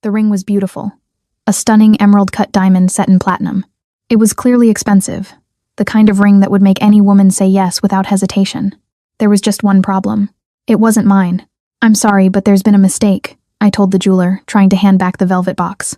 The ring was beautiful. A stunning emerald-cut diamond set in platinum. It was clearly expensive, the kind of ring that would make any woman say yes without hesitation. There was just one problem. It wasn't mine. "I'm sorry, but there's been a mistake," I told the jeweler, trying to hand back the velvet box.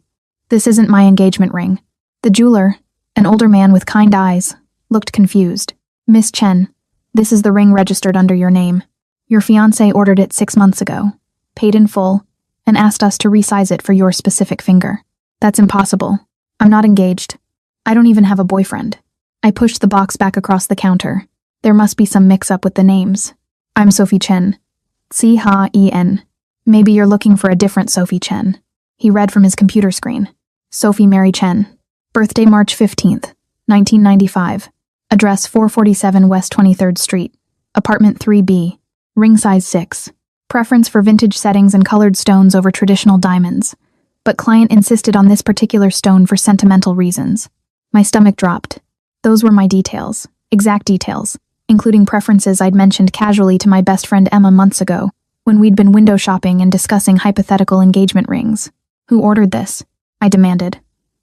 "This isn't my engagement ring." The jeweler, an older man with kind eyes, looked confused. "Miss Chen, this is the ring registered under your name. Your fiancé ordered it 6 months ago, paid in full, and asked us to resize it for your specific finger. That's impossible. I'm not engaged. I don't even have a boyfriend." I pushed the box back across the counter. There must be some mix-up with the names. "I'm Sophie Chen. C-H-E-N. Maybe you're looking for a different Sophie Chen." He read from his computer screen. "Sophie Mary Chen. Birthday March 15th, 1995. Address 447 West 23rd Street. Apartment 3B. Ring size 6. Preference for vintage settings and colored stones over traditional diamonds. But client insisted on this particular stone for sentimental reasons." My stomach dropped. Those were my details, exact details, including preferences I'd mentioned casually to my best friend Emma months ago, when we'd been window shopping and discussing hypothetical engagement rings. "Who ordered this?" I demanded,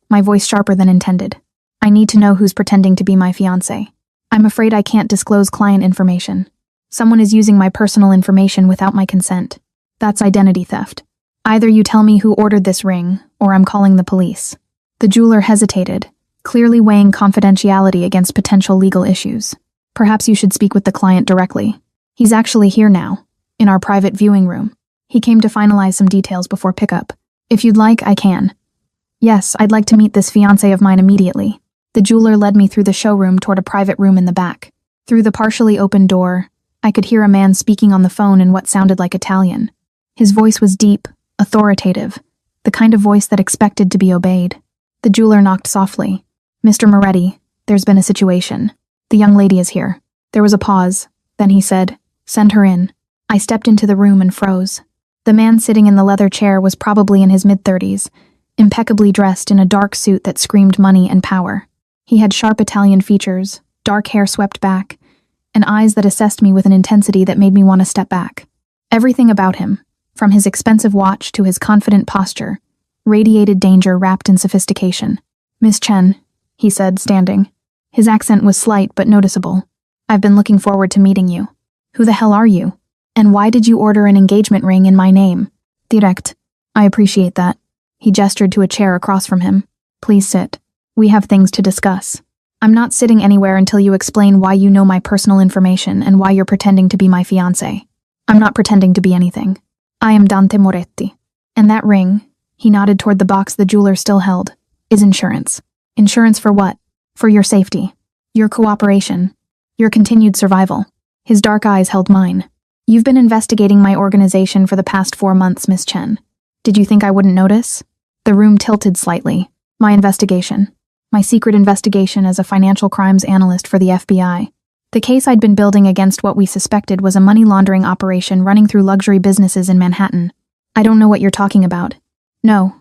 my voice sharper than intended. "I need to know who's pretending to be my fiancé. I'm afraid I can't disclose client information. Someone is using my personal information without my consent. That's identity theft. Either you tell me who ordered this ring, or I'm calling the police." The jeweler hesitated, clearly weighing confidentiality against potential legal issues. "Perhaps you should speak with the client directly. He's actually here now, in our private viewing room. He came to finalize some details before pickup. If you'd like, I can." "Yes, I'd like to meet this fiancé of mine immediately." The jeweler led me through the showroom toward a private room in the back. Through the partially open door, I could hear a man speaking on the phone in what sounded like Italian. His voice was deep, authoritative, the kind of voice that expected to be obeyed. The jeweler knocked softly. "Mr. Moretti, there's been a situation. The young lady is here." There was a pause. Then he said, "Send her in." I stepped into the room and froze. The man sitting in the leather chair was probably in his mid-30s, impeccably dressed in a dark suit that screamed money and power. He had sharp Italian features, dark hair swept back, and eyes that assessed me with an intensity that made me want to step back. Everything about him, from his expensive watch to his confident posture, radiated danger wrapped in sophistication. "Miss Chen," he said, standing. His accent was slight but noticeable. "I've been looking forward to meeting you. Who the hell are you? And why did you order an engagement ring in my name?" "Direct. I appreciate that." He gestured to a chair across from him. "Please sit. We have things to discuss. I'm not sitting anywhere until you explain why you know my personal information and why you're pretending to be my fiancé." "I'm not pretending to be anything. I am Dante Moretti. And that ring," he nodded toward the box the jeweler still held, "is insurance." "Insurance for what?" "For your safety. Your cooperation. Your continued survival." His dark eyes held mine. "You've been investigating my organization for the past 4 months, Miss Chen. Did you think I wouldn't notice?" The room tilted slightly. "My investigation. My secret investigation as a financial crimes analyst for the FBI. The case I'd been building against what we suspected was a money laundering operation running through luxury businesses in Manhattan. I don't know what you're talking about." "No.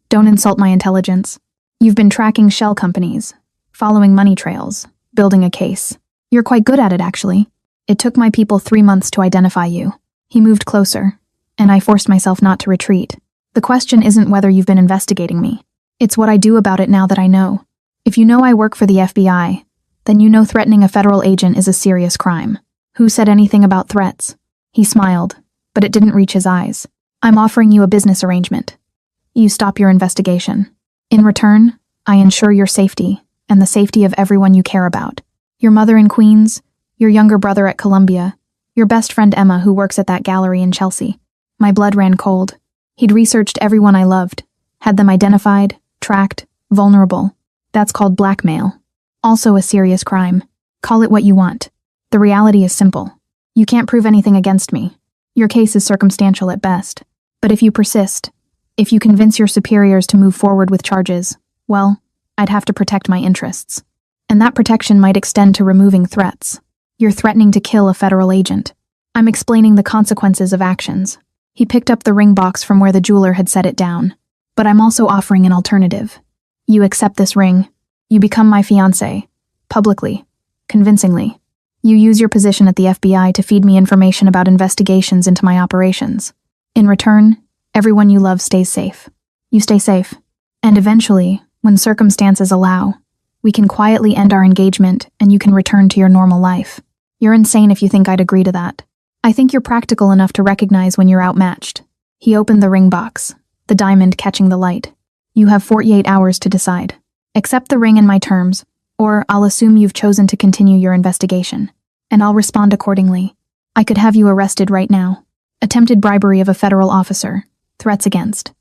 Don't insult my intelligence. You've been tracking shell companies, following money trails, building a case. You're quite good at it, actually. It took my people 3 months to identify you." He moved closer, and I forced myself not to retreat. "The question isn't whether you've been investigating me. It's what I do about it now that I know. If you know I work for the FBI, then you know threatening a federal agent is a serious crime." "Who said anything about threats?" He smiled, but it didn't reach his eyes. "I'm offering you a business arrangement. You stop your investigation. In return, I ensure your safety and the safety of everyone you care about. Your mother in Queens, your younger brother at Columbia, your best friend Emma who works at that gallery in Chelsea." My blood ran cold. He'd researched everyone I loved, had them identified, tracked, vulnerable. That's called blackmail. Also a serious crime. Call it what you want. The reality is simple. You can't prove anything against me. Your case is circumstantial at best. But if you persist, if you convince your superiors to move forward with charges, well, I'd have to protect my interests. And that protection might extend to removing threats. You're threatening to kill a federal agent. I'm explaining the consequences of actions. He picked up the ring box from where the jeweler had set it down. But I'm also offering an alternative. You accept this ring. You become my fiancé. Publicly. Convincingly. You use your position at the FBI to feed me information about investigations into my operations. In return, everyone you love stays safe. You stay safe. And eventually, when circumstances allow, we can quietly end our engagement and you can return to your normal life. You're insane if you think I'd agree to that. I think you're practical enough to recognize when you're outmatched. He opened the ring box, the diamond catching the light. You have 48 hours to decide. Accept the ring and my terms, or I'll assume you've chosen to continue your investigation. And I'll respond accordingly. I could have you arrested right now. Attempted bribery of a federal officer. Threats against.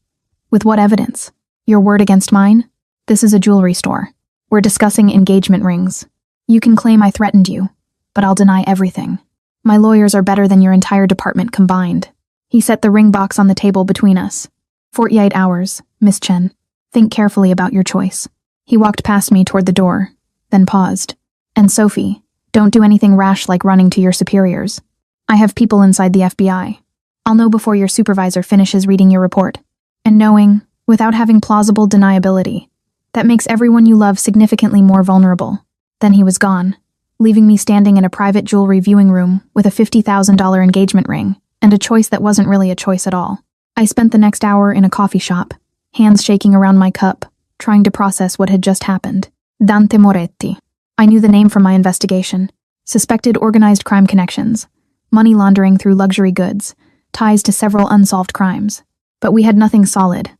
With what evidence? Your word against mine? This is a jewelry store. We're discussing engagement rings. You can claim I threatened you, but I'll deny everything. My lawyers are better than your entire department combined. He set the ring box on the table between us. 48 hours, Miss Chen. Think carefully about your choice. He walked past me toward the door, then paused. And Sophie, don't do anything rash like running to your superiors. I have people inside the FBI. I'll know before your supervisor finishes reading your report. And knowing, without having plausible deniability, that makes everyone you love significantly more vulnerable. Then he was gone, leaving me standing in a private jewelry viewing room with a $50,000 engagement ring and a choice that wasn't really a choice at all. I spent the next hour in a coffee shop, hands shaking around my cup, trying to process what had just happened. Dante Moretti. I knew the name from my investigation. Suspected organized crime connections, money laundering through luxury goods, ties to several unsolved crimes. But we had nothing solid.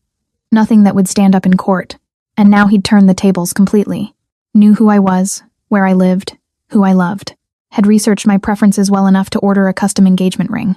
Nothing that would stand up in court. And now he'd turned the tables completely. Knew who I was, where I lived, who I loved. Had researched my preferences well enough to order a custom engagement ring.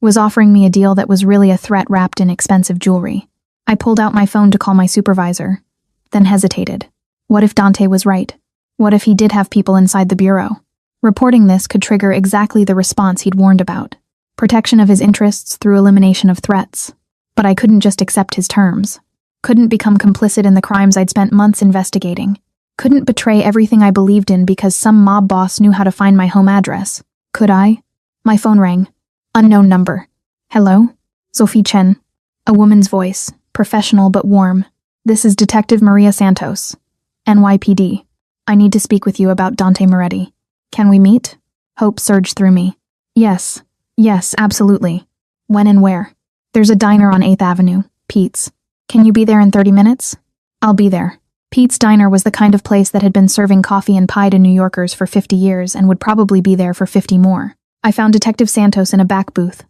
Was offering me a deal that was really a threat wrapped in expensive jewelry. I pulled out my phone to call my supervisor, then hesitated. What if Dante was right? What if he did have people inside the bureau? Reporting this could trigger exactly the response he'd warned about. Protection of his interests through elimination of threats. But I couldn't just accept his terms. Couldn't become complicit in the crimes I'd spent months investigating. Couldn't betray everything I believed in because some mob boss knew how to find my home address. Could I? My phone rang. Unknown number. Hello? Sophie Chen. A woman's voice, professional but warm. This is Detective Maria Santos, NYPD. I need to speak with you about Dante Moretti. Can we meet? Hope surged through me. Yes, absolutely. When and where? There's a diner on 8th Avenue, Pete's. Can you be there in 30 minutes? I'll be there. Pete's Diner was the kind of place that had been serving coffee and pie to New Yorkers for 50 years and would probably be there for 50 more. I found Detective Santos in a back booth,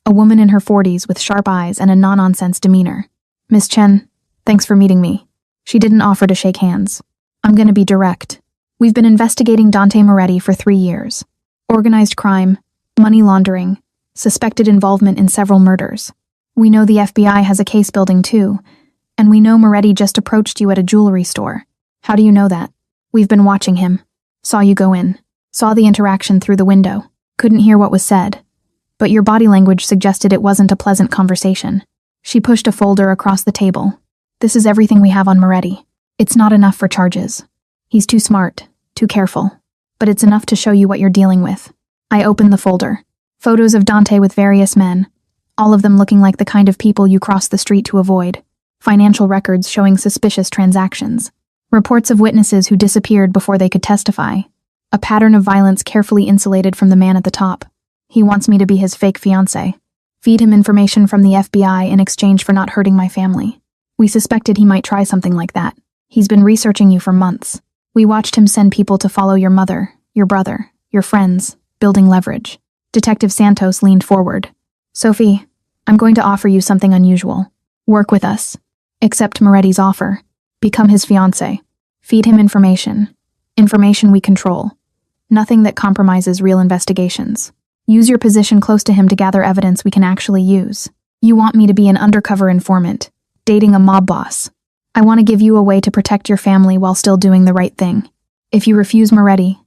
a woman in her 40s with sharp eyes and a no-nonsense demeanor. Miss Chen, thanks for meeting me. She didn't offer to shake hands. I'm going to be direct. We've been investigating Dante Moretti for 3 years. Organized crime, money laundering, suspected involvement in several murders. We know the FBI has a case building too, and we know Moretti just approached you at a jewelry store. How do you know that? We've been watching him. Saw you go in. Saw the interaction through the window. Couldn't hear what was said. But your body language suggested it wasn't a pleasant conversation. She pushed a folder across the table. This is everything we have on Moretti. It's not enough for charges. He's too smart, too careful. But it's enough to show you what you're dealing with. I opened the folder. Photos of Dante with various men, all of them looking like the kind of people you cross the street to avoid. Financial records showing suspicious transactions. Reports of witnesses who disappeared before they could testify. A pattern of violence carefully insulated from the man at the top. He wants me to be his fake fiancé. Feed him information from the FBI in exchange for not hurting my family. We suspected he might try something like that. He's been researching you for months. We watched him send people to follow your mother, your brother, your friends, building leverage. Detective Santos leaned forward. Sophie, I'm going to offer you something unusual. Work with us. Accept Moretti's offer. Become his fiancé. Feed him information. Information we control. Nothing that compromises real investigations. Use your position close to him to gather evidence we can actually use. You want me to be an undercover informant, dating a mob boss. I want to give you a way to protect your family while still doing the right thing. If you refuse Moretti,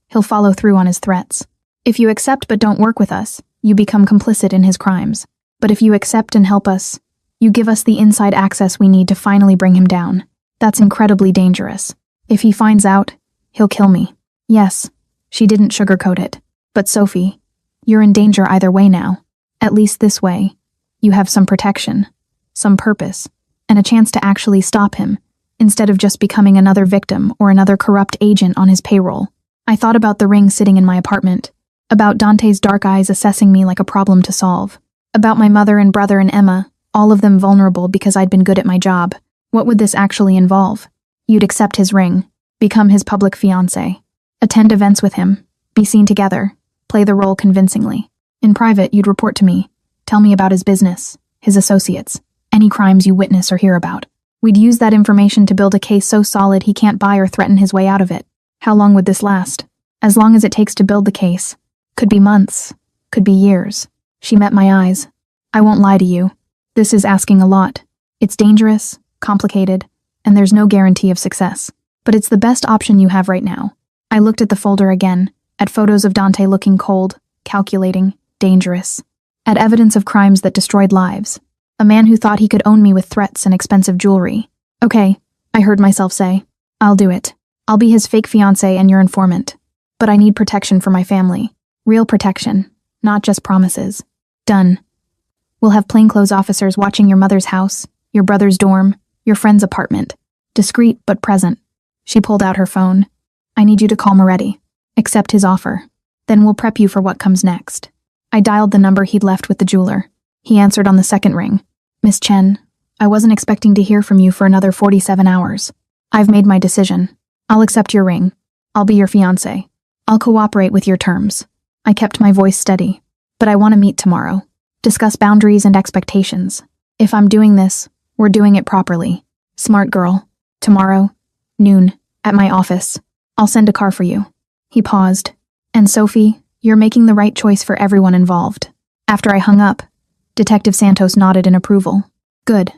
he'll follow through on his threats. If you accept but don't work with us, you become complicit in his crimes. But if you accept and help us, you give us the inside access we need to finally bring him down. That's incredibly dangerous. If he finds out, he'll kill me. Yes, she didn't sugarcoat it. But Sophie, you're in danger either way now. At least this way, you have some protection, some purpose, and a chance to actually stop him, instead of just becoming another victim or another corrupt agent on his payroll. I thought about the ring sitting in my apartment, about Dante's dark eyes assessing me like a problem to solve, about my mother and brother and Emma, All of them vulnerable because I'd been good at my job. What would this actually involve? You'd accept his ring, become his public fiancé, attend events with him, be seen together, play the role convincingly. In private, you'd report to me, tell me about his business, his associates, any crimes you witness or hear about. We'd use that information to build a case so solid he can't buy or threaten his way out of it. How long would this last? As long as it takes to build the case. Could be months, could be years. She met my eyes. I won't lie to you. This is asking a lot. It's dangerous, complicated, and there's no guarantee of success. But it's the best option you have right now. I looked at the folder again, at photos of Dante looking cold, calculating, dangerous, at evidence of crimes that destroyed lives. A man who thought he could own me with threats and expensive jewelry. Okay, I heard myself say. I'll do it. I'll be his fake fiancé and your informant. But I need protection for my family. Real protection, not just promises. Done. We'll have plainclothes officers watching your mother's house, your brother's dorm, your friend's apartment. Discreet but present. She pulled out her phone. I need you to call Moretti. Accept his offer. Then we'll prep you for what comes next. I dialed the number he'd left with the jeweler. He answered on the second ring. Miss Chen, I wasn't expecting to hear from you for another 47 hours. I've made my decision. I'll accept your ring. I'll be your fiancé. I'll cooperate with your terms. I kept my voice steady. But I want to meet tomorrow. Discuss boundaries and expectations. If I'm doing this, we're doing it properly. Smart girl. Tomorrow, noon, at my office. I'll send a car for you. He paused. And Sophie, you're making the right choice for everyone involved. After I hung up, Detective Santos nodded in approval. Good.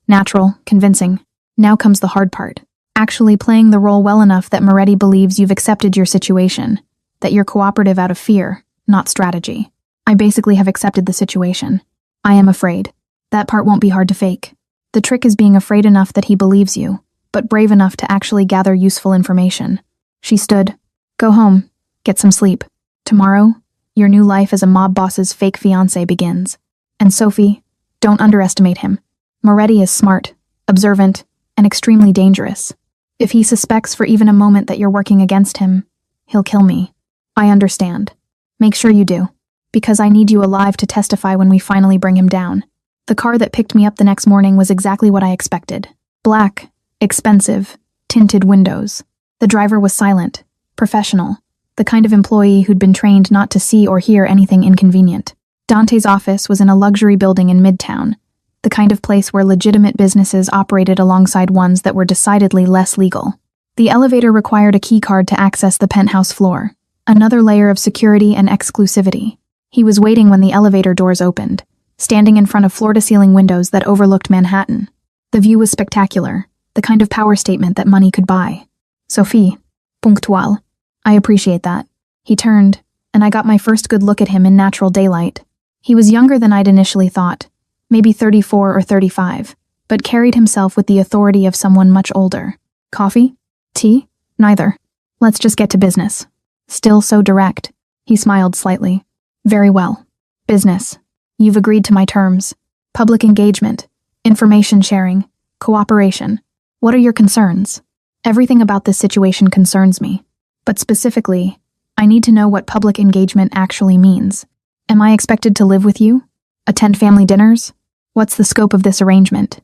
Natural, convincing. Now comes the hard part. Actually playing the role well enough that Moretti believes you've accepted your situation, that you're cooperative out of fear, not strategy. I basically have accepted the situation. I am afraid. That part won't be hard to fake. The trick is being afraid enough that he believes you, but brave enough to actually gather useful information. She stood. Go home. Get some sleep. Tomorrow, your new life as a mob boss's fake fiancé begins. And Sophie, don't underestimate him. Moretti is smart, observant, and extremely dangerous. If he suspects for even a moment that you're working against him, he'll kill me. I understand. Make sure you do. Because I need you alive to testify when we finally bring him down. The car that picked me up the next morning was exactly what I expected. Black, expensive, tinted windows. The driver was silent, professional, the kind of employee who'd been trained not to see or hear anything inconvenient. Dante's office was in a luxury building in Midtown, the kind of place where legitimate businesses operated alongside ones that were decidedly less legal. The elevator required a key card to access the penthouse floor, another layer of security and exclusivity. He was waiting when the elevator doors opened, standing in front of floor-to-ceiling windows that overlooked Manhattan. The view was spectacular, the kind of power statement that money could buy. Sophie, punctual. I appreciate that. He turned, and I got my first good look at him in natural daylight. He was younger than I'd initially thought, maybe 34 or 35, but carried himself with the authority of someone much older. Coffee? Tea? Neither. Let's just get to business. Still so direct. He smiled slightly. Very well. Business. You've agreed to my terms. Public engagement. Information sharing. Cooperation. What are your concerns? Everything about this situation concerns me. But specifically, I need to know what public engagement actually means. Am I expected to live with you? Attend family dinners? What's the scope of this arrangement?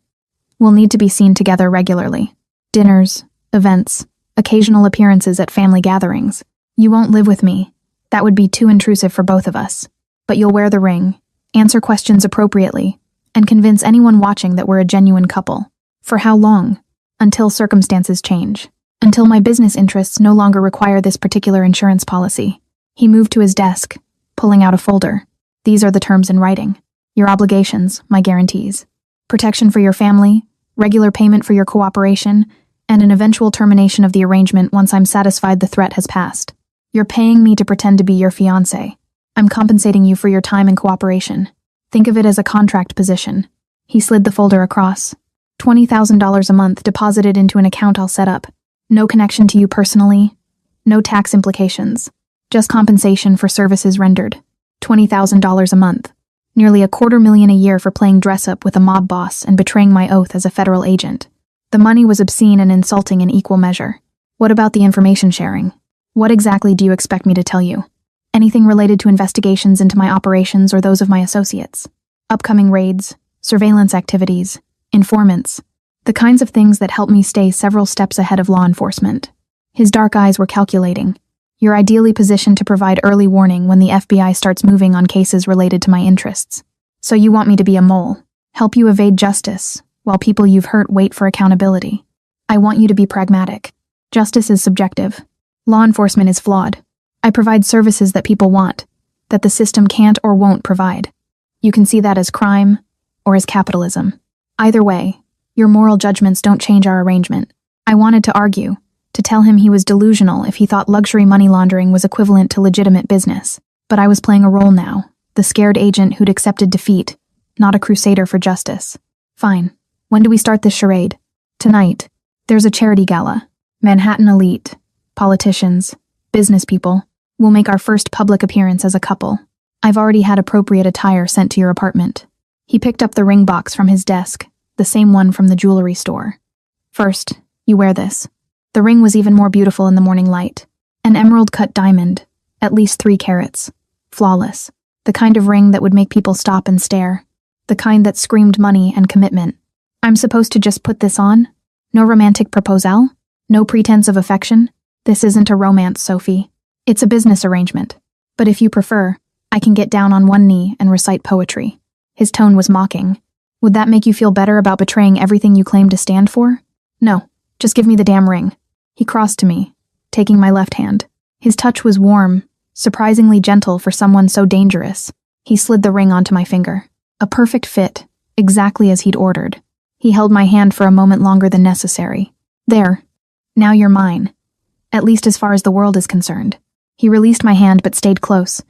We'll need to be seen together regularly. Dinners, events, occasional appearances at family gatherings. You won't live with me. That would be too intrusive for both of us. But you'll wear the ring, answer questions appropriately, and convince anyone watching that we're a genuine couple. For how long? Until circumstances change. Until my business interests no longer require this particular insurance policy. He moved to his desk, pulling out a folder. These are the terms in writing. Your obligations, my guarantees. Protection for your family, regular payment for your cooperation, and an eventual termination of the arrangement once I'm satisfied the threat has passed. You're paying me to pretend to be your fiancé. I'm compensating you for your time and cooperation. Think of it as a contract position. He slid the folder across. $20,000 a month deposited into an account I'll set up. No connection to you personally. No tax implications. Just compensation for services rendered. $20,000 a month. Nearly $250,000 a year for playing dress-up with a mob boss and betraying my oath as a federal agent. The money was obscene and insulting in equal measure. What about the information sharing? What exactly do you expect me to tell you? Anything related to investigations into my operations or those of my associates? Upcoming raids, surveillance activities, informants, the kinds of things that help me stay several steps ahead of law enforcement. His dark eyes were calculating. You're ideally positioned to provide early warning when the FBI starts moving on cases related to my interests. So you want me to be a mole, help you evade justice, while people you've hurt wait for accountability. I want you to be pragmatic. Justice is subjective. Law enforcement is flawed. I provide services that people want, that the system can't or won't provide. You can see that as crime or as capitalism. Either way, your moral judgments don't change our arrangement. I wanted to argue, to tell him he was delusional if he thought luxury money laundering was equivalent to legitimate business. But I was playing a role now, the scared agent who'd accepted defeat, not a crusader for justice. Fine. When do we start this charade? Tonight. There's a charity gala. Manhattan elite, politicians, business people. We'll make our first public appearance as a couple. I've already had appropriate attire sent to your apartment. He picked up the ring box from his desk, the same one from the jewelry store. First, you wear this. The ring was even more beautiful in the morning light. An emerald-cut diamond, at least 3 carats. Flawless. The kind of ring that would make people stop and stare. The kind that screamed money and commitment. I'm supposed to just put this on? No romantic proposal? No pretense of affection? This isn't a romance, Sophie. It's a business arrangement. But if you prefer, I can get down on one knee and recite poetry. His tone was mocking. Would that make you feel better about betraying everything you claim to stand for? No, just give me the damn ring. He crossed to me, taking my left hand. His touch was warm, surprisingly gentle for someone so dangerous. He slid the ring onto my finger. A perfect fit, exactly as he'd ordered. He held my hand for a moment longer than necessary. There. Now you're mine. At least as far as the world is concerned. He released my hand but stayed close,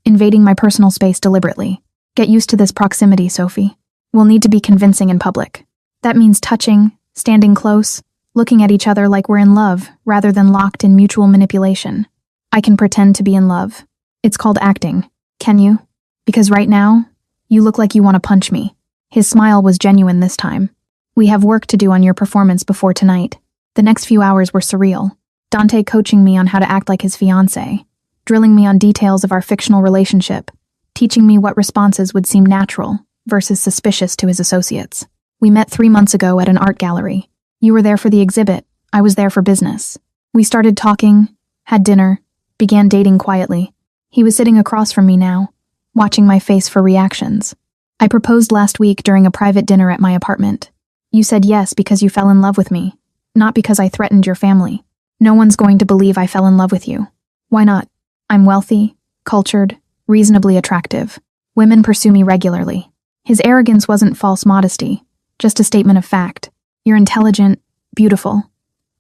invading my personal space deliberately. Get used to this proximity, Sophie. We'll need to be convincing in public. That means touching, standing close, looking at each other like we're in love, rather than locked in mutual manipulation. I can pretend to be in love. It's called acting. Can you? Because right now, you look like you want to punch me. His smile was genuine this time. We have work to do on your performance before tonight. The next few hours were surreal. Dante coaching me on how to act like his fiancé, drilling me on details of our fictional relationship, teaching me what responses would seem natural versus suspicious to his associates. We met 3 months ago at an art gallery. You were there for the exhibit. I was there for business. We started talking, had dinner, began dating quietly. He was sitting across from me now, watching my face for reactions. I proposed last week during a private dinner at my apartment. You said yes because you fell in love with me, not because I threatened your family. No one's going to believe I fell in love with you. Why not? I'm wealthy, cultured, reasonably attractive. Women pursue me regularly. His arrogance wasn't false modesty, just a statement of fact. You're intelligent, beautiful,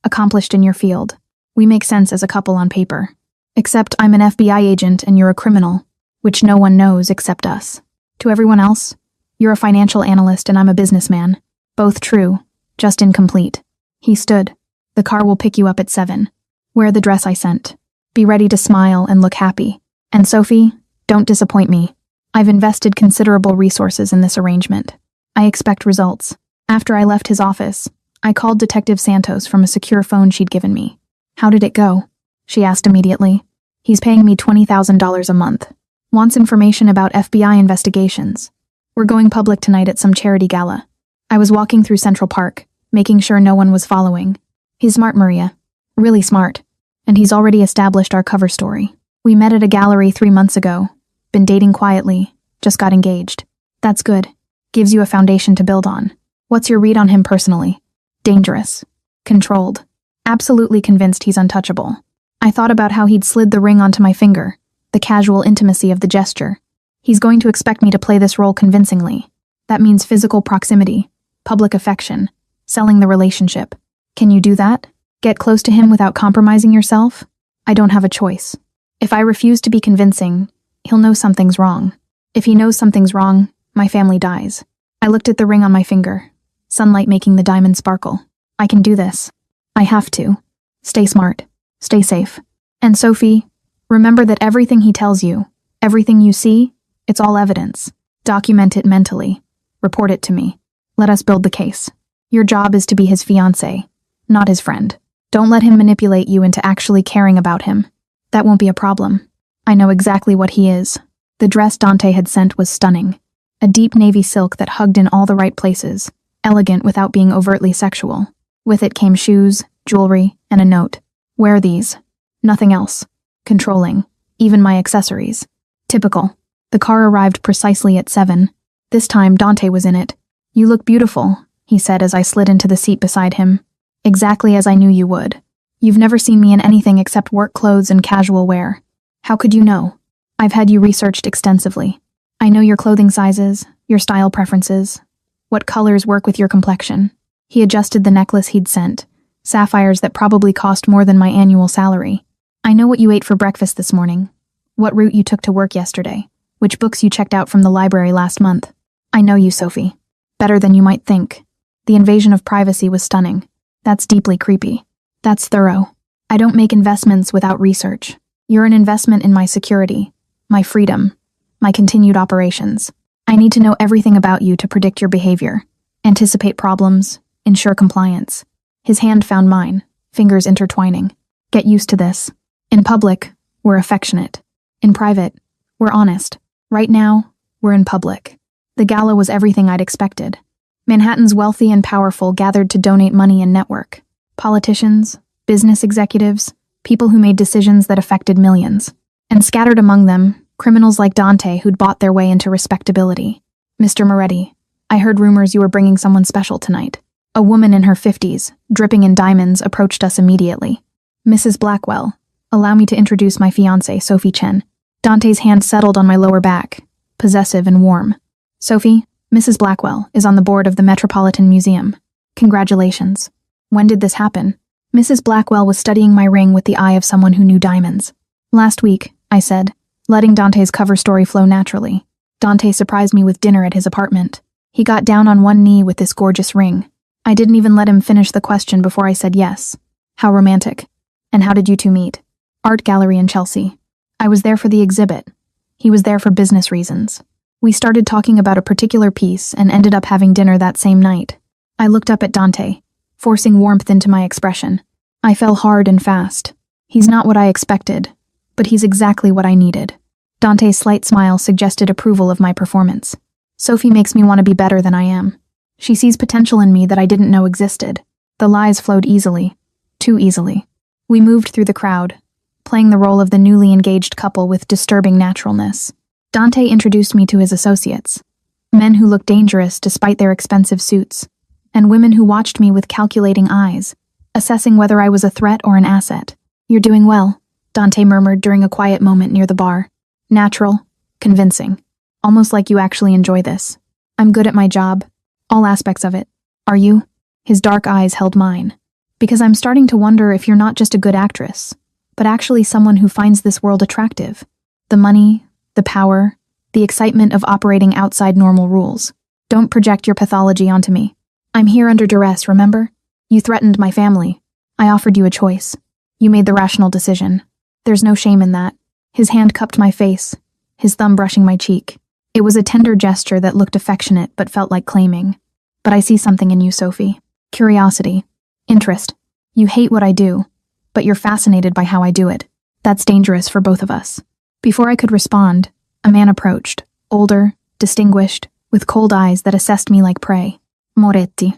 accomplished in your field. We make sense as a couple on paper. Except I'm an FBI agent and you're a criminal, which no one knows except us. To everyone else, you're a financial analyst and I'm a businessman. Both true, just incomplete. He stood. The car will pick you up at 7. Wear the dress I sent. Be ready to smile and look happy. And Sophie, don't disappoint me. I've invested considerable resources in this arrangement. I expect results. After I left his office, I called Detective Santos from a secure phone she'd given me. How did it go? She asked immediately. He's paying me $20,000 a month. Wants information about FBI investigations. We're going public tonight at some charity gala. I was walking through Central Park, making sure no one was following. He's smart, Maria. Really smart. And he's already established our cover story. We met at a gallery 3 months ago. Been dating quietly. Just got engaged. That's good. Gives you a foundation to build on. What's your read on him personally? Dangerous. Controlled. Absolutely convinced he's untouchable. I thought about how he'd slid the ring onto my finger, the casual intimacy of the gesture. He's going to expect me to play this role convincingly. That means physical proximity, public affection, selling the relationship. Can you do that? Get close to him without compromising yourself? I don't have a choice. If I refuse to be convincing, he'll know something's wrong. If he knows something's wrong, my family dies. I looked at the ring on my finger, sunlight making the diamond sparkle. I can do this. I have to. Stay smart. Stay safe. And Sophie, remember that everything he tells you, everything you see, it's all evidence. Document it mentally. Report it to me. Let us build the case. Your job is to be his fiancé, not his friend. Don't let him manipulate you into actually caring about him. That won't be a problem. I know exactly what he is. The dress Dante had sent was stunning. a deep navy silk that hugged in all the right places, elegant without being overtly sexual. With it came shoes, jewelry, and a note. Wear these. Nothing else. Controlling. Even my accessories. Typical. The car arrived precisely at 7. This time, Dante was in it. You look beautiful, he said as I slid into the seat beside him. Exactly as I knew you would. You've never seen me in anything except work clothes and casual wear. How could you know? I've had you researched extensively. I know your clothing sizes, your style preferences, what colors work with your complexion. He adjusted the necklace he'd sent, sapphires that probably cost more than my annual salary. I know what you ate for breakfast this morning, what route you took to work yesterday, which books you checked out from the library last month. I know you, Sophie. Better than you might think. The invasion of privacy was stunning. That's deeply creepy. That's thorough. I don't make investments without research. You're an investment in my security, my freedom, my continued operations. I need to know everything about you to predict your behavior, anticipate problems, ensure compliance. His hand found mine, fingers intertwining. Get used to this. In public, we're affectionate. In private, we're honest. Right now, we're in public. The gala was everything I'd expected. Manhattan's wealthy and powerful gathered to donate money and network. Politicians, business executives, people who made decisions that affected millions. And scattered among them, criminals like Dante who'd bought their way into respectability. Mr. Moretti, I heard rumors you were bringing someone special tonight. A woman in her 50s, dripping in diamonds, approached us immediately. Mrs. Blackwell, allow me to introduce my fiancée, Sophie Chen. Dante's hand settled on my lower back, possessive and warm. Sophie, Mrs. Blackwell is on the board of the Metropolitan Museum. Congratulations. When did this happen? Mrs. Blackwell was studying my ring with the eye of someone who knew diamonds. Last week, I said, letting Dante's cover story flow naturally. Dante surprised me with dinner at his apartment. He got down on one knee with this gorgeous ring. I didn't even let him finish the question before I said yes. How romantic. And how did you two meet? Art gallery in Chelsea. I was there for the exhibit. He was there for business reasons. We started talking about a particular piece and ended up having dinner that same night. I looked up at Dante, forcing warmth into my expression. I fell hard and fast. He's not what I expected, but he's exactly what I needed. Dante's slight smile suggested approval of my performance. Sophie makes me want to be better than I am. She sees potential in me that I didn't know existed. The lies flowed easily. Too easily. We moved through the crowd, playing the role of the newly engaged couple with disturbing naturalness. Dante introduced me to his associates, men who looked dangerous despite their expensive suits, and women who watched me with calculating eyes, assessing whether I was a threat or an asset. You're doing well, Dante murmured during a quiet moment near the bar. Natural, convincing, almost like you actually enjoy this. I'm good at my job, all aspects of it. Are you? His dark eyes held mine. Because I'm starting to wonder if you're not just a good actress, but actually someone who finds this world attractive. The money, the power, the excitement of operating outside normal rules. Don't project your pathology onto me. I'm here under duress, remember? You threatened my family. I offered you a choice. You made the rational decision. There's no shame in that. His hand cupped my face, his thumb brushing my cheek. It was a tender gesture that looked affectionate but felt like claiming. But I see something in you, Sophie. Curiosity. Interest. You hate what I do, but you're fascinated by how I do it. That's dangerous for both of us. Before I could respond, a man approached, older, distinguished, with cold eyes that assessed me like prey. Moretti.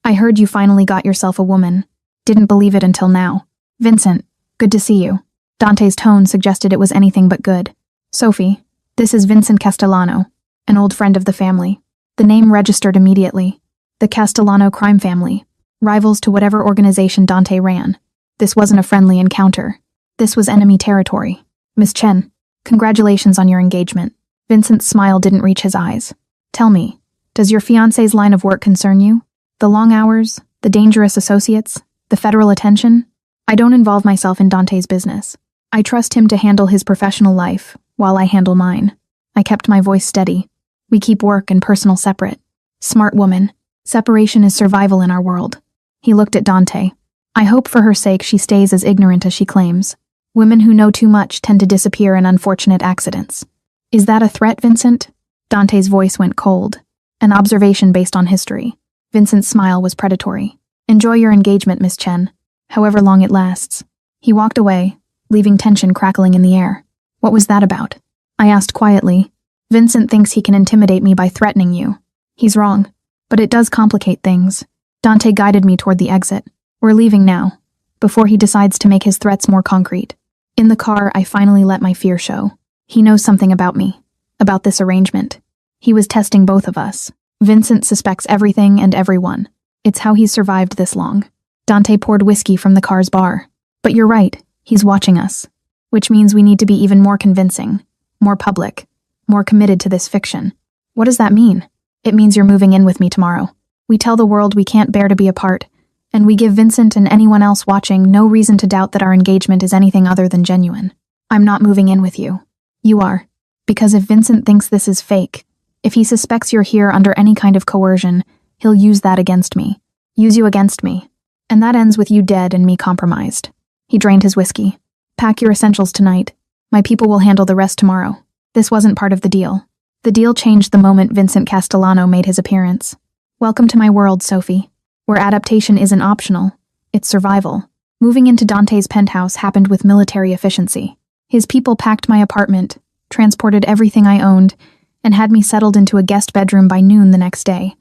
I heard you finally got yourself a woman. Didn't believe it until now. Vincent, good to see you. Dante's tone suggested it was anything but good. Sophie, this is Vincent Castellano, an old friend of the family. The name registered immediately. The Castellano crime family, rivals to whatever organization Dante ran. This wasn't a friendly encounter. This was enemy territory. Miss Chen, congratulations on your engagement. Vincent's smile didn't reach his eyes. Tell me, does your fiancé's line of work concern you? The long hours, the dangerous associates, the federal attention? I don't involve myself in Dante's business. I trust him to handle his professional life, while I handle mine. I kept my voice steady. We keep work and personal separate. Smart woman. Separation is survival in our world. He looked at Dante. I hope for her sake she stays as ignorant as she claims. Women who know too much tend to disappear in unfortunate accidents. Is that a threat, Vincent? Dante's voice went cold. An observation based on history. Vincent's smile was predatory. Enjoy your engagement, Miss Chen, however long it lasts. He walked away, leaving tension crackling in the air. What was that about? I asked quietly. Vincent thinks he can intimidate me by threatening you. He's wrong, but it does complicate things. Dante guided me toward the exit. We're leaving now, before he decides to make his threats more concrete. In the car, I finally let my fear show. He knows something about me, about this arrangement. He was testing both of us. Vincent suspects everything and everyone. It's how he's survived this long. Dante poured whiskey from the car's bar. But you're right, he's watching us. Which means we need to be even more convincing, more public, more committed to this fiction. What does that mean? It means you're moving in with me tomorrow. We tell the world we can't bear to be apart, and we give Vincent and anyone else watching no reason to doubt that our engagement is anything other than genuine. I'm not moving in with you. You are. Because if Vincent thinks this is fake, if he suspects you're here under any kind of coercion, he'll use that against me. Use you against me. And that ends with you dead and me compromised. He drained his whiskey. Pack your essentials tonight. My people will handle the rest tomorrow. This wasn't part of the deal. The deal changed the moment Vincent Castellano made his appearance. Welcome to my world, Sophie, where adaptation isn't optional, it's survival. Moving into Dante's penthouse happened with military efficiency. His people packed my apartment, transported everything I owned, and had me settled into a guest bedroom by noon the next day,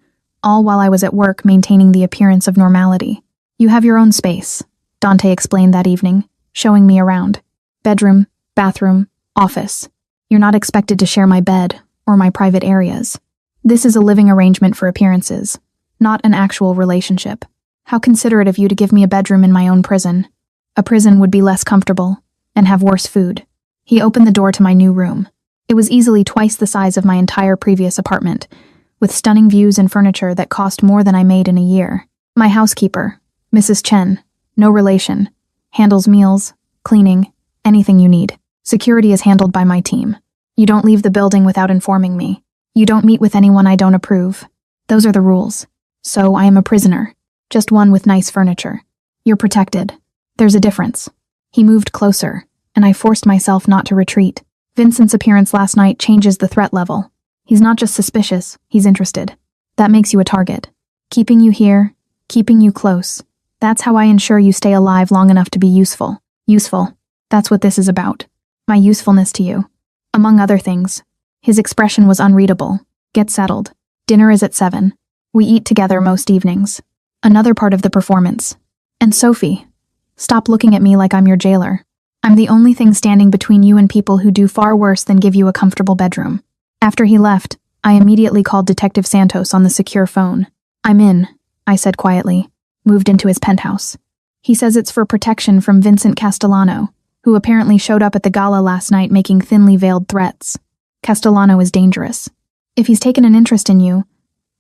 all while I was at work maintaining the appearance of normality. You have your own space, Dante explained that evening, showing me around. Bedroom, bathroom, office. You're not expected to share my bed or my private areas. This is a living arrangement for appearances, not an actual relationship. How considerate of you to give me a bedroom in my own prison. A prison would be less comfortable and have worse food. He opened the door to my new room. It was easily twice the size of my entire previous apartment, with stunning views and furniture that cost more than I made in a year. My housekeeper, Mrs. Chen, no relation, handles meals, cleaning, anything you need. Security is handled by my team. You don't leave the building without informing me. You don't meet with anyone I don't approve. Those are the rules. So I am a prisoner, just one with nice furniture. You're protected. There's a difference. He moved closer, and I forced myself not to retreat. Vincent's appearance last night changes the threat level. He's not just suspicious, he's interested. That makes you a target. Keeping you here, keeping you close. That's how I ensure you stay alive long enough to be useful. Useful. That's what this is about. My usefulness to you. Among other things. His expression was unreadable. Get settled. Dinner is at 7. We eat together most evenings. Another part of the performance. And Sophie, stop looking at me like I'm your jailer. I'm the only thing standing between you and people who do far worse than give you a comfortable bedroom. After he left, I immediately called Detective Santos on the secure phone. I'm in, I said quietly, moved into his penthouse. He says it's for protection from Vincent Castellano, who apparently showed up at the gala last night making thinly veiled threats. Castellano is dangerous. If he's taken an interest in you,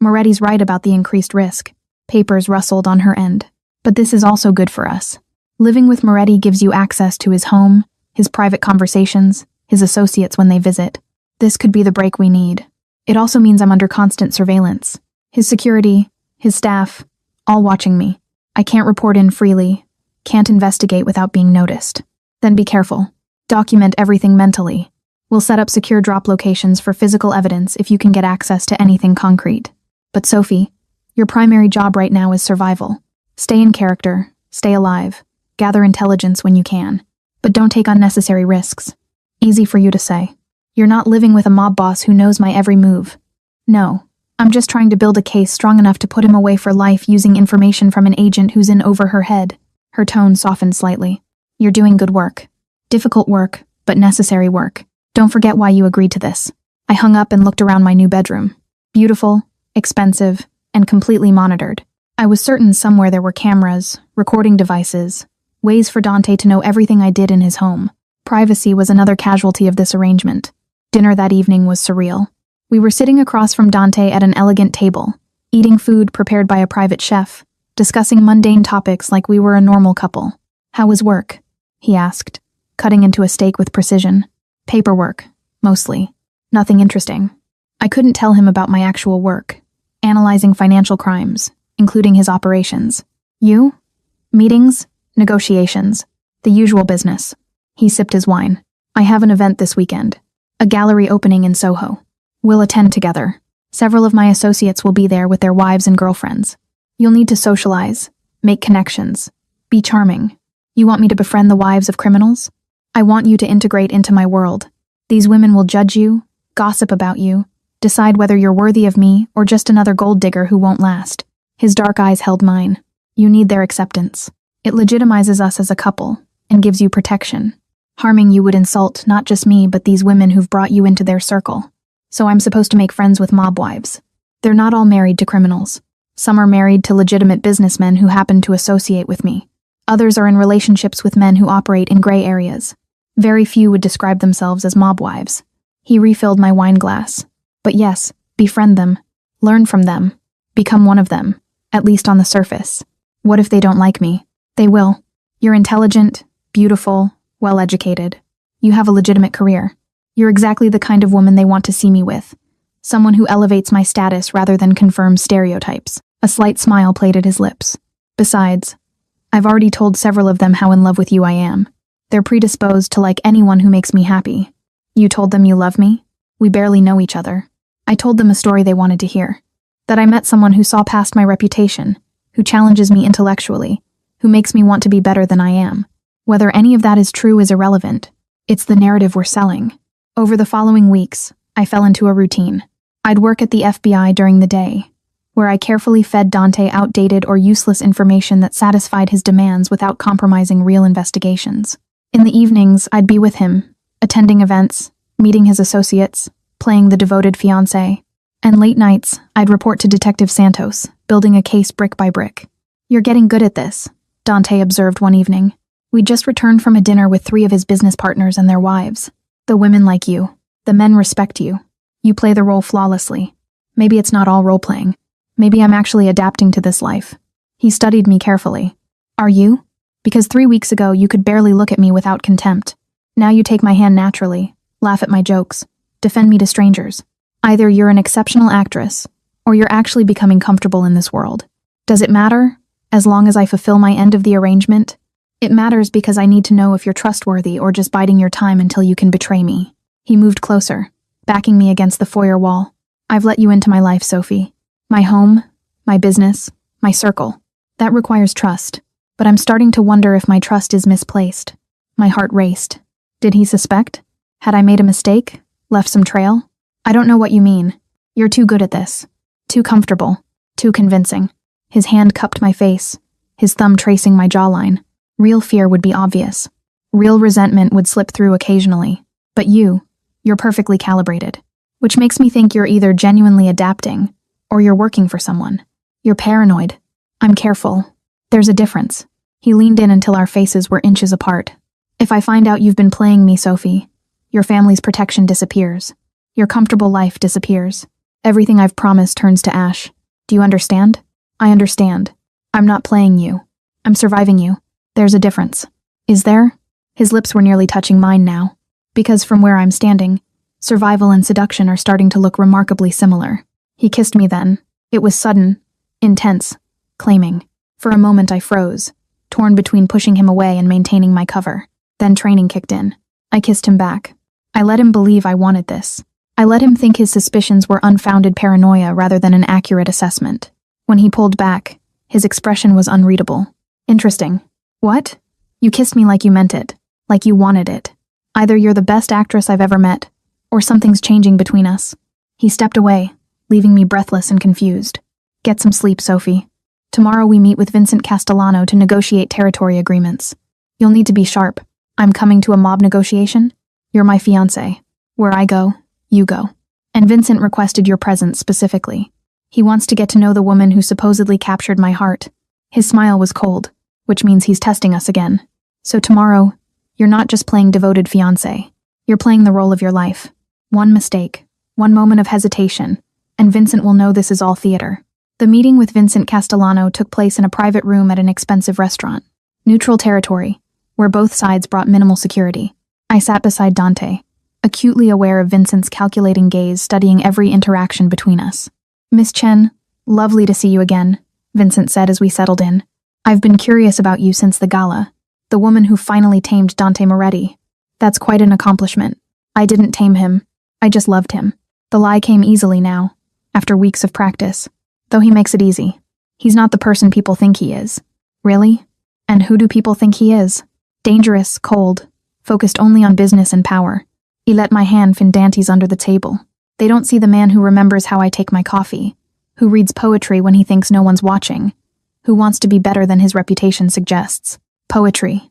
Moretti's right about the increased risk. Papers rustled on her end. But this is also good for us. Living with Moretti gives you access to his home, his private conversations, his associates when they visit. This could be the break we need. It also means I'm under constant surveillance. His security, his staff, all watching me. I can't report in freely, can't investigate without being noticed. Then be careful. Document everything mentally. We'll set up secure drop locations for physical evidence if you can get access to anything concrete. But Sophie, your primary job right now is survival. Stay in character, stay alive, gather intelligence when you can. But don't take unnecessary risks. Easy for you to say. You're not living with a mob boss who knows my every move. No, I'm just trying to build a case strong enough to put him away for life using information from an agent who's in over her head. Her tone softened slightly. You're doing good work. Difficult work, but necessary work. Don't forget why you agreed to this. I hung up and looked around my new bedroom. Beautiful, expensive, and completely monitored. I was certain somewhere there were cameras, recording devices, ways for Dante to know everything I did in his home. Privacy was another casualty of this arrangement. Dinner that evening was surreal. We were sitting across from Dante at an elegant table, eating food prepared by a private chef, discussing mundane topics like we were a normal couple. How was work? He asked, cutting into a steak with precision. Paperwork, mostly. Nothing interesting. I couldn't tell him about my actual work, analyzing financial crimes, including his operations. You? Meetings, negotiations, the usual business. He sipped his wine. I have an event this weekend, a gallery opening in Soho. We'll attend together. Several of my associates will be there with their wives and girlfriends. You'll need to socialize, make connections, be charming. You want me to befriend the wives of criminals? I want you to integrate into my world. These women will judge you, gossip about you, decide whether you're worthy of me or just another gold digger who won't last. His dark eyes held mine. You need their acceptance. It legitimizes us as a couple and gives you protection. Harming you would insult not just me but these women who've brought you into their circle. So I'm supposed to make friends with mob wives. They're not all married to criminals. Some are married to legitimate businessmen who happen to associate with me. Others are in relationships with men who operate in gray areas. Very few would describe themselves as mob wives. He refilled my wine glass. But yes, befriend them. Learn from them. Become one of them, at least on the surface. What if they don't like me? They will. You're intelligent, beautiful, well-educated. You have a legitimate career. You're exactly the kind of woman they want to see me with. Someone who elevates my status rather than confirms stereotypes. A slight smile played at his lips. Besides, I've already told several of them how in love with you I am. They're predisposed to like anyone who makes me happy. You told them you love me? We barely know each other. I told them a story they wanted to hear. That I met someone who saw past my reputation, who challenges me intellectually, who makes me want to be better than I am. Whether any of that is true is irrelevant. It's the narrative we're selling. Over the following weeks, I fell into a routine. I'd work at the FBI during the day, where I carefully fed Dante outdated or useless information that satisfied his demands without compromising real investigations. In the evenings, I'd be with him, attending events, meeting his associates, playing the devoted fiancé. And late nights, I'd report to Detective Santos, building a case brick by brick. You're getting good at this, Dante observed one evening. We'd just returned from a dinner with 3 of his business partners and their wives. The women like you. The men respect you. You play the role flawlessly. Maybe it's not all role-playing. Maybe I'm actually adapting to this life. He studied me carefully. Are you? Because 3 weeks ago you could barely look at me without contempt. Now you take my hand naturally, laugh at my jokes, defend me to strangers. Either you're an exceptional actress, or you're actually becoming comfortable in this world. Does it matter, as long as I fulfill my end of the arrangement? It matters because I need to know if you're trustworthy or just biding your time until you can betray me. He moved closer, backing me against the foyer wall. I've let you into my life, Sophie. My home, my business, my circle. That requires trust. But I'm starting to wonder if my trust is misplaced. My heart raced. Did he suspect? Had I made a mistake? Left some trail? I don't know what you mean. You're too good at this. Too comfortable. Too convincing. His hand cupped my face, his thumb tracing my jawline. Real fear would be obvious. Real resentment would slip through occasionally. But you're perfectly calibrated. Which makes me think you're either genuinely adapting, or you're working for someone. You're paranoid. I'm careful. There's a difference. He leaned in until our faces were inches apart. If I find out you've been playing me, Sophie, your family's protection disappears. Your comfortable life disappears. Everything I've promised turns to ash. Do you understand? I understand. I'm not playing you. I'm surviving you. There's a difference. Is there? His lips were nearly touching mine now. Because from where I'm standing, survival and seduction are starting to look remarkably similar. He kissed me then. It was sudden, intense, claiming. For a moment I froze, torn between pushing him away and maintaining my cover. Then training kicked in. I kissed him back. I let him believe I wanted this. I let him think his suspicions were unfounded paranoia rather than an accurate assessment. When he pulled back, his expression was unreadable. Interesting. What? You kissed me like you meant it. Like you wanted it. Either you're the best actress I've ever met, or something's changing between us. He stepped away, leaving me breathless and confused. Get some sleep, Sophie. Tomorrow we meet with Vincent Castellano to negotiate territory agreements. You'll need to be sharp. I'm coming to a mob negotiation. You're my fiancé. Where I go, you go. And Vincent requested your presence specifically. He wants to get to know the woman who supposedly captured my heart. His smile was cold, which means he's testing us again. So tomorrow, you're not just playing devoted fiancé. You're playing the role of your life. One mistake, one moment of hesitation, and Vincent will know this is all theater. The meeting with Vincent Castellano took place in a private room at an expensive restaurant. Neutral territory, where both sides brought minimal security. I sat beside Dante, acutely aware of Vincent's calculating gaze studying every interaction between us. Miss Chen, lovely to see you again, Vincent said as we settled in. I've been curious about you since the gala. The woman who finally tamed Dante Moretti. That's quite an accomplishment. I didn't tame him. I just loved him. The lie came easily now, after weeks of practice. Though he makes it easy. He's not the person people think he is. Really? And who do people think he is? Dangerous, cold, focused only on business and power. He let my hand find dainties under the table. They don't see the man who remembers how I take my coffee, who reads poetry when he thinks no one's watching, who wants to be better than his reputation suggests. Poetry.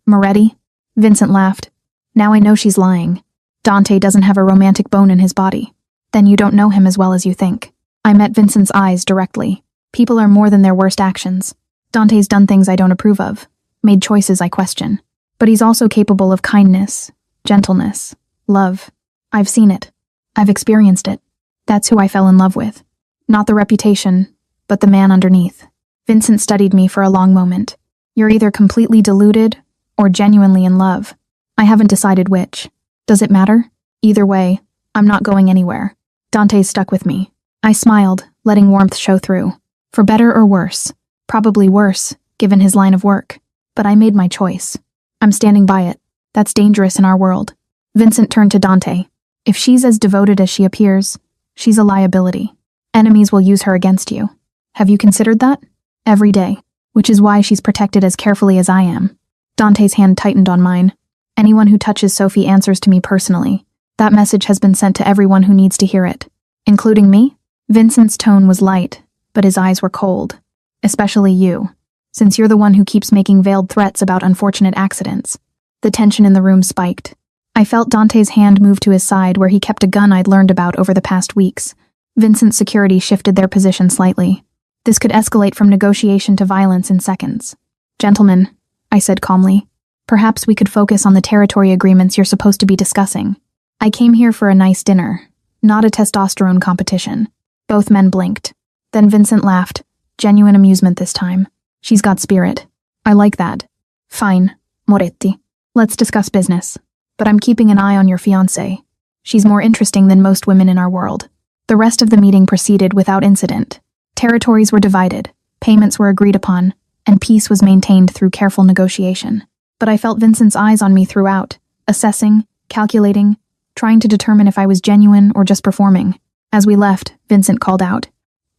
Moretti? Vincent laughed. Now I know she's lying. Dante doesn't have a romantic bone in his body. Then you don't know him as well as you think. I met Vincent's eyes directly. People are more than their worst actions. Dante's done things I don't approve of, made choices I question. But he's also capable of kindness, gentleness, love. I've seen it. I've experienced it. That's who I fell in love with. Not the reputation, but the man underneath. Vincent studied me for a long moment. You're either completely deluded or genuinely in love. I haven't decided which. Does it matter? Either way, I'm not going anywhere. Dante's stuck with me. I smiled, letting warmth show through. For better or worse. Probably worse, given his line of work. But I made my choice. I'm standing by it. That's dangerous in our world. Vincent turned to Dante. If she's as devoted as she appears, she's a liability. Enemies will use her against you. Have you considered that? Every day. Which is why she's protected as carefully as I am. Dante's hand tightened on mine. Anyone who touches Sophie answers to me personally. That message has been sent to everyone who needs to hear it. Including me? Vincent's tone was light, but his eyes were cold. Especially you, since you're the one who keeps making veiled threats about unfortunate accidents. The tension in the room spiked. I felt Dante's hand move to his side where he kept a gun I'd learned about over the past weeks. Vincent's security shifted their position slightly. This could escalate from negotiation to violence in seconds. Gentlemen, I said calmly, perhaps we could focus on the territory agreements you're supposed to be discussing. I came here for a nice dinner, not a testosterone competition. Both men blinked. Then Vincent laughed, genuine amusement this time. She's got spirit. I like that. Fine, Moretti. Let's discuss business. But I'm keeping an eye on your fiancée. She's more interesting than most women in our world. The rest of the meeting proceeded without incident. Territories were divided, payments were agreed upon, and peace was maintained through careful negotiation. But I felt Vincent's eyes on me throughout, assessing, calculating, trying to determine if I was genuine or just performing. As we left, Vincent called out,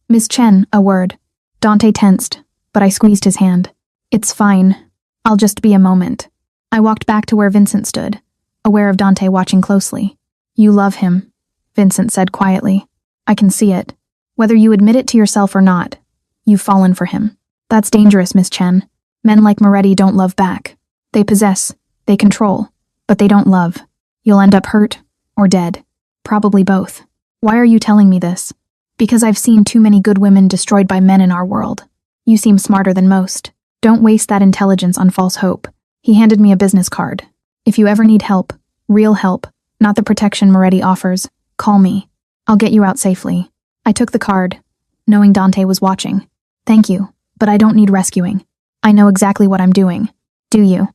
"Miss Chen, a word." Dante tensed, but I squeezed his hand. "It's fine. I'll just be a moment." I walked back to where Vincent stood, aware of Dante watching closely. "You love him," Vincent said quietly. "I can see it. Whether you admit it to yourself or not, you've fallen for him. That's dangerous, Miss Chen. Men like Moretti don't love back. They possess, they control, but they don't love. You'll end up hurt or dead. Probably both. Why are you telling me this? Because I've seen too many good women destroyed by men in our world. You seem smarter than most. Don't waste that intelligence on false hope." He handed me a business card. "If you ever need help, real help, not the protection Moretti offers, call me. I'll get you out safely." I took the card, knowing Dante was watching. "Thank you, but I don't need rescuing. I know exactly what I'm doing." "Do you?"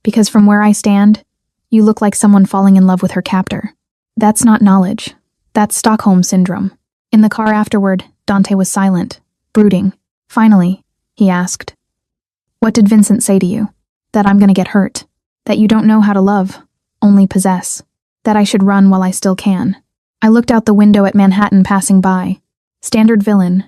"Because from where I stand, you look like someone falling in love with her captor. That's not knowledge. That's Stockholm Syndrome." In the car afterward, Dante was silent, brooding. Finally, he asked, "What did Vincent say to you? That I'm gonna get hurt. That you don't know how to love, only possess. That I should run while I still can." I looked out the window at Manhattan passing by. Standard villain,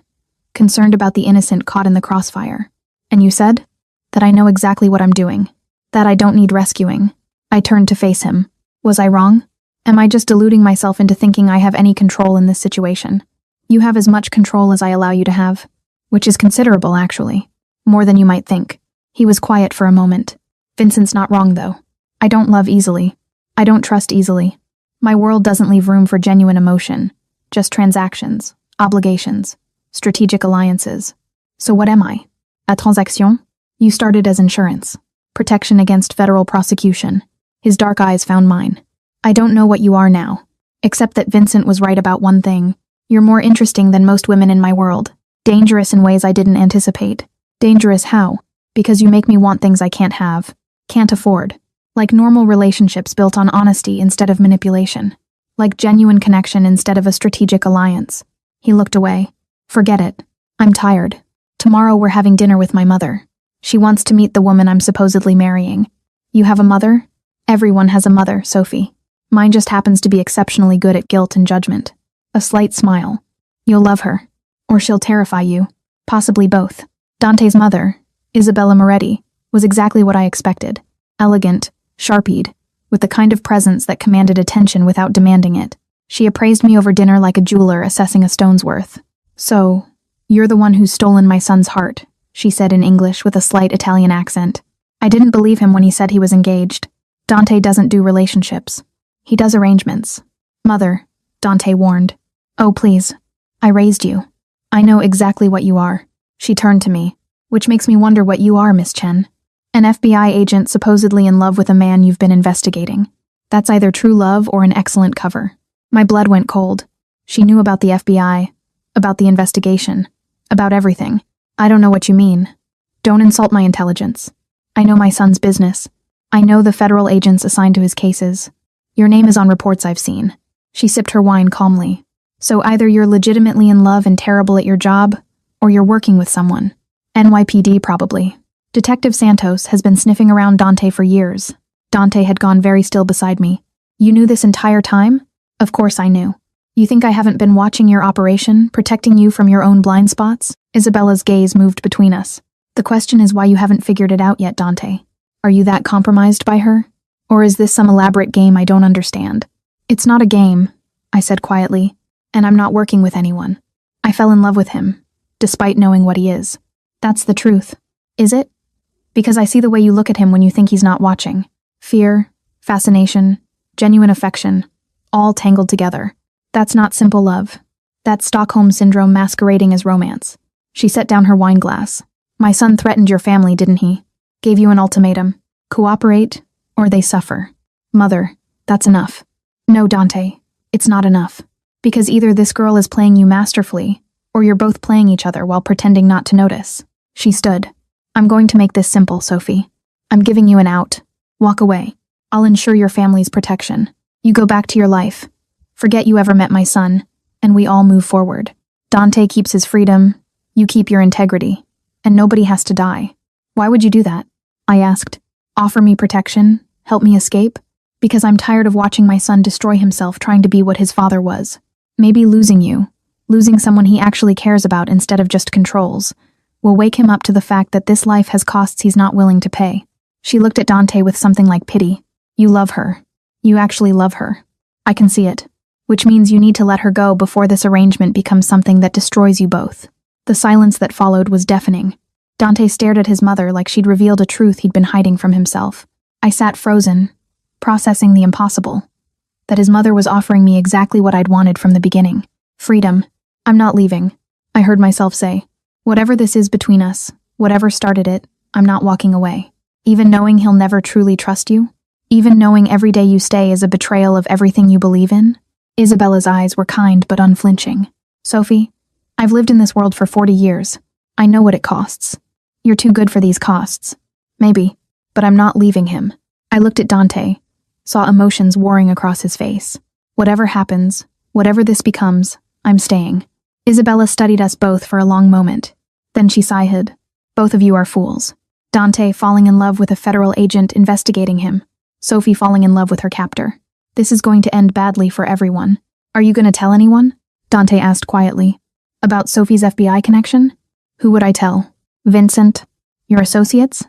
concerned about the innocent caught in the crossfire. "And you said?" "That I know exactly what I'm doing. That I don't need rescuing." I turned to face him. Was I wrong? Am I just deluding myself into thinking I have any control in this situation? "You have as much control as I allow you to have." Which is considerable, actually. More than you might think. He was quiet for a moment. "Vincent's not wrong, though. I don't love easily. I don't trust easily. My world doesn't leave room for genuine emotion. Just transactions, obligations, strategic alliances. So what am I? A transaction? You started as insurance. Protection against federal prosecution." His dark eyes found mine. "I don't know what you are now. Except that Vincent was right about one thing. You're more interesting than most women in my world. Dangerous in ways I didn't anticipate." "Dangerous how?" "Because you make me want things I can't have. Can't afford. Like normal relationships built on honesty instead of manipulation. Like genuine connection instead of a strategic alliance." He looked away. "Forget it. I'm tired. Tomorrow we're having dinner with my mother. She wants to meet the woman I'm supposedly marrying." "You have a mother?" "Everyone has a mother, Sophie. Mine just happens to be exceptionally good at guilt and judgment." A slight smile. "You'll love her. Or she'll terrify you. Possibly both." Dante's mother, Isabella Moretti, was exactly what I expected. Elegant, sharp-eyed, with the kind of presence that commanded attention without demanding it. She appraised me over dinner like a jeweler assessing a stone's worth. "So, you're the one who's stolen my son's heart," she said in English with a slight Italian accent. I didn't believe him when he said he was engaged. Dante doesn't do relationships. He does arrangements. "Mother," Dante warned. "Oh, please. I raised you. I know exactly what you are." She turned to me. "Which makes me wonder what you are, Miss Chen. An FBI agent supposedly in love with a man you've been investigating. That's either true love or an excellent cover." My blood went cold. She knew about the FBI, about the investigation, about everything. "I don't know what you mean. Don't insult my intelligence. I know my son's business. I know the federal agents assigned to his cases. Your name is on reports I've seen." She sipped her wine calmly. "So either you're legitimately in love and terrible at your job, or you're working with someone. NYPD probably." Detective Santos has been sniffing around Dante for years. Dante had gone very still beside me. "You knew this entire time?" "Of course I knew. You think I haven't been watching your operation, protecting you from your own blind spots?" Isabella's gaze moved between us. "The question is why you haven't figured it out yet, Dante. Are you that compromised by her? Or is this some elaborate game I don't understand?" "It's not a game," I said quietly, "and I'm not working with anyone. I fell in love with him, despite knowing what he is. That's the truth. Is it? Because I see the way you look at him when you think he's not watching. Fear, fascination, genuine affection, all tangled together. That's not simple love. That's Stockholm Syndrome masquerading as romance." She set down her wine glass. "My son threatened your family, didn't he? Gave you an ultimatum. Cooperate, or they suffer. Mother, that's enough." "No, Dante, it's not enough. Because either this girl is playing you masterfully, or you're both playing each other while pretending not to notice." She stood. "I'm going to make this simple, Sophie. I'm giving you an out. Walk away. I'll ensure your family's protection. You go back to your life. Forget you ever met my son, and we all move forward. Dante keeps his freedom, you keep your integrity, and nobody has to die." "Why would you do that?" I asked. "Offer me protection? Help me escape?" "Because I'm tired of watching my son destroy himself trying to be what his father was. Maybe losing you, losing someone he actually cares about instead of just controls, will wake him up to the fact that this life has costs he's not willing to pay." She looked at Dante with something like pity. "You love her. You actually love her. I can see it. Which means you need to let her go before this arrangement becomes something that destroys you both." The silence that followed was deafening. Dante stared at his mother like she'd revealed a truth he'd been hiding from himself. I sat frozen, processing the impossible. That his mother was offering me exactly what I'd wanted from the beginning. Freedom. "I'm not leaving," I heard myself say. "Whatever this is between us, whatever started it, I'm not walking away. Even knowing he'll never truly trust you? Even knowing every day you stay is a betrayal of everything you believe in?" Isabella's eyes were kind but unflinching. "Sophie, I've lived in this world for 40 years. I know what it costs. You're too good for these costs. Maybe, but I'm not leaving him." I looked at Dante, saw emotions warring across his face. "Whatever happens, whatever this becomes, I'm staying." Isabella studied us both for a long moment. Then she sighed. "Both of you are fools. Dante falling in love with a federal agent investigating him. Sophie falling in love with her captor. This is going to end badly for everyone. Are you going to tell anyone?" Dante asked quietly. "About Sophie's FBI connection? Who would I tell? Vincent? Your associates?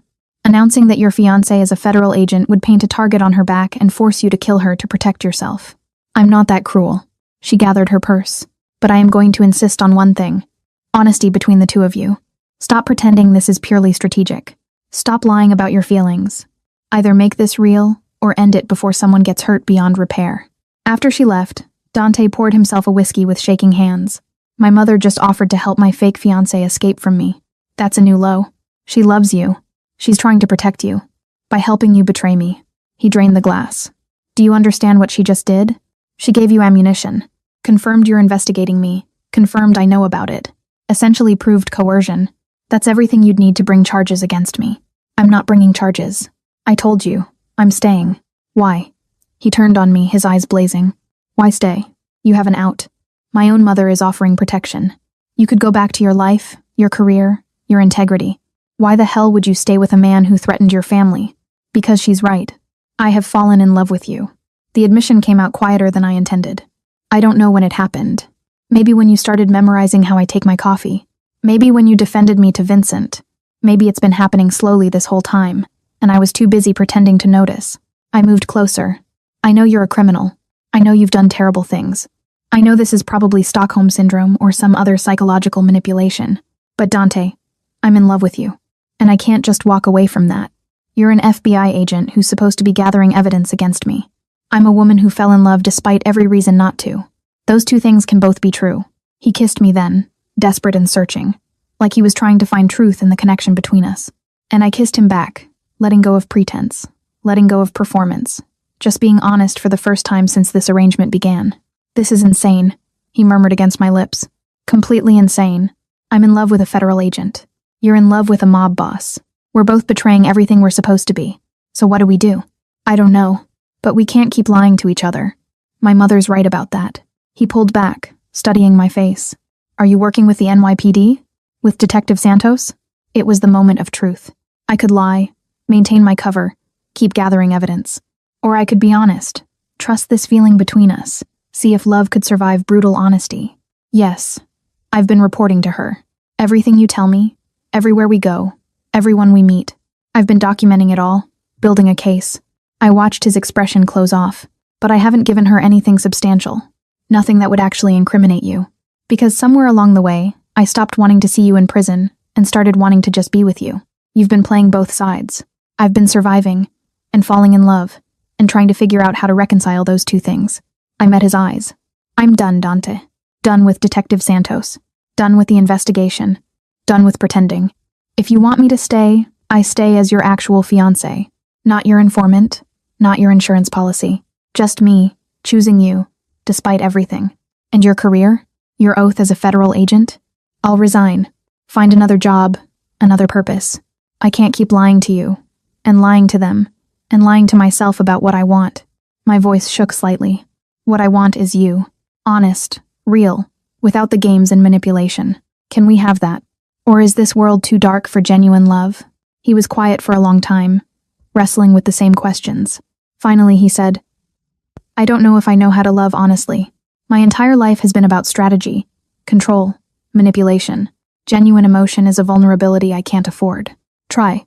Announcing that your fiancé is a federal agent would paint a target on her back and force you to kill her to protect yourself. I'm not that cruel." She gathered her purse. "But I am going to insist on one thing. Honesty between the two of you. Stop pretending this is purely strategic. Stop lying about your feelings. Either make this real, or end it before someone gets hurt beyond repair." After she left, Dante poured himself a whiskey with shaking hands. "My mother just offered to help my fake fiancé escape from me. That's a new low. She loves you. She's trying to protect you. By helping you betray me." He drained the glass. "Do you understand what she just did? She gave you ammunition. Confirmed you're investigating me. Confirmed I know about it. Essentially proved coercion. That's everything you'd need to bring charges against me. I'm not bringing charges. I told you. I'm staying." "Why?" He turned on me, his eyes blazing. "Why stay? You have an out. My own mother is offering protection. You could go back to your life, your career, your integrity. Why the hell would you stay with a man who threatened your family? Because she's right. I have fallen in love with you." The admission came out quieter than I intended. "I don't know when it happened. Maybe when you started memorizing how I take my coffee. Maybe when you defended me to Vincent. Maybe it's been happening slowly this whole time, and I was too busy pretending to notice. I moved closer. I know you're a criminal. I know you've done terrible things. I know this is probably Stockholm Syndrome or some other psychological manipulation. But Dante, I'm in love with you. And I can't just walk away from that. You're an FBI agent who's supposed to be gathering evidence against me. I'm a woman who fell in love despite every reason not to. Those two things can both be true. He kissed me then, desperate and searching, like he was trying to find truth in the connection between us. And I kissed him back, letting go of pretense, letting go of performance, just being honest for the first time since this arrangement began. This is insane, he murmured against my lips. Completely insane. I'm in love with a federal agent. You're in love with a mob boss. We're both betraying everything we're supposed to be. So what do we do? I don't know. But we can't keep lying to each other. My mother's right about that. He pulled back, studying my face. Are you working with the NYPD? With Detective Santos? It was the moment of truth. I could lie, maintain my cover, keep gathering evidence. Or I could be honest, trust this feeling between us, see if love could survive brutal honesty. Yes, I've been reporting to her. Everything you tell me, everywhere we go, everyone we meet. I've been documenting it all, building a case. I watched his expression close off, but I haven't given her anything substantial. Nothing that would actually incriminate you. Because somewhere along the way, I stopped wanting to see you in prison and started wanting to just be with you. You've been playing both sides. I've been surviving and falling in love and trying to figure out how to reconcile those two things. I met his eyes. I'm done, Dante. Done with Detective Santos. Done with the investigation. Done with pretending. If you want me to stay, I stay as your actual fiancé. Not your informant. Not your insurance policy. Just me, choosing you, despite everything. And your career? Your oath as a federal agent? I'll resign. Find another job, another purpose. I can't keep lying to you, and lying to them, and lying to myself about what I want. My voice shook slightly. What I want is you. Honest, real, without the games and manipulation. Can we have that? Or is this world too dark for genuine love? He was quiet for a long time, wrestling with the same questions. Finally, he said, I don't know if I know how to love honestly. My entire life has been about strategy, control, manipulation. Genuine emotion is a vulnerability I can't afford. Try.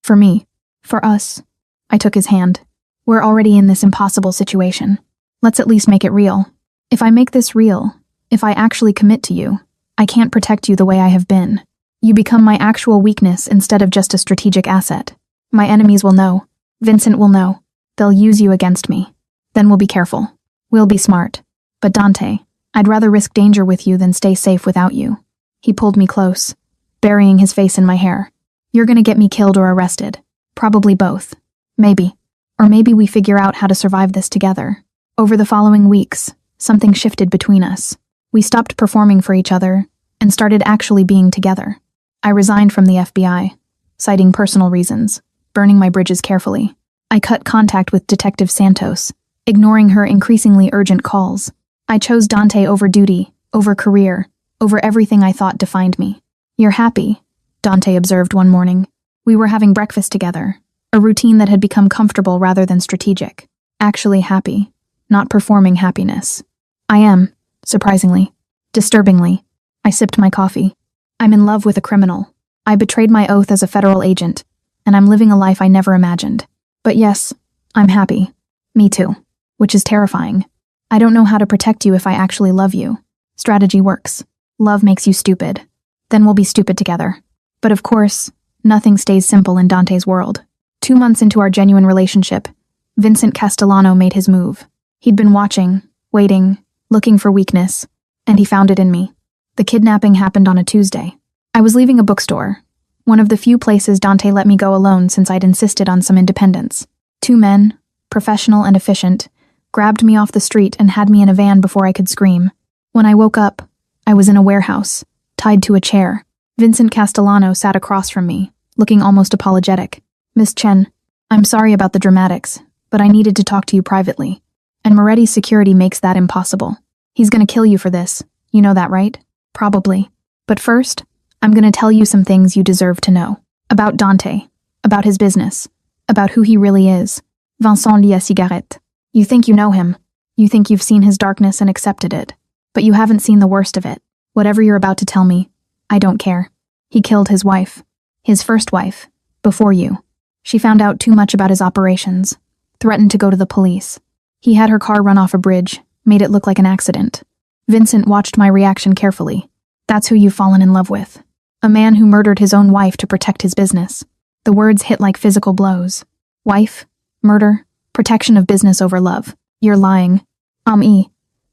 For me. For us. I took his hand. We're already in this impossible situation. Let's at least make it real. If I make this real, if I actually commit to you, I can't protect you the way I have been. You become my actual weakness instead of just a strategic asset. My enemies will know. Vincent will know. They'll use you against me. Then we'll be careful. We'll be smart. But Dante, I'd rather risk danger with you than stay safe without you. He pulled me close, burying his face in my hair. You're gonna get me killed or arrested. Probably both. Maybe. Or maybe we figure out how to survive this together. Over the following weeks, something shifted between us. We stopped performing for each other and started actually being together. I resigned from the FBI, citing personal reasons, burning my bridges carefully. I cut contact with Detective Santos, ignoring her increasingly urgent calls. I chose Dante over duty, over career, over everything I thought defined me. You're happy, Dante observed one morning. We were having breakfast together, a routine that had become comfortable rather than strategic. Actually happy, not performing happiness. I am, surprisingly, disturbingly. I sipped my coffee. I'm in love with a criminal. I betrayed my oath as a federal agent, and I'm living a life I never imagined. But yes, I'm happy. Me too. Which is terrifying. I don't know how to protect you if I actually love you. Strategy works. Love makes you stupid. Then we'll be stupid together. But of course, nothing stays simple in Dante's world. 2 months into our genuine relationship, Vincent Castellano made his move. He'd been watching, waiting, looking for weakness, and he found it in me. The kidnapping happened on a Tuesday. I was leaving a bookstore, one of the few places Dante let me go alone since I'd insisted on some independence. 2 men, professional and efficient, grabbed me off the street and had me in a van before I could scream. When I woke up, I was in a warehouse, tied to a chair. Vincent Castellano sat across from me, looking almost apologetic. Miss Chen, I'm sorry about the dramatics, but I needed to talk to you privately. And Moretti's security makes that impossible. He's gonna kill you for this. You know that, right? Probably. But first, I'm gonna tell you some things you deserve to know. About Dante. About his business. About who he really is. Vincent Lia Cigarette. You think you know him. You think you've seen his darkness and accepted it. But you haven't seen the worst of it. Whatever you're about to tell me, I don't care. He killed his wife. His first wife. Before you. She found out too much about his operations. threatened to go to the police. He had her car run off a bridge, made it look like an accident. Vincent watched my reaction carefully. That's who you've fallen in love with. A man who murdered his own wife to protect his business. The words hit like physical blows. Wife, murder, protection of business over love. You're lying.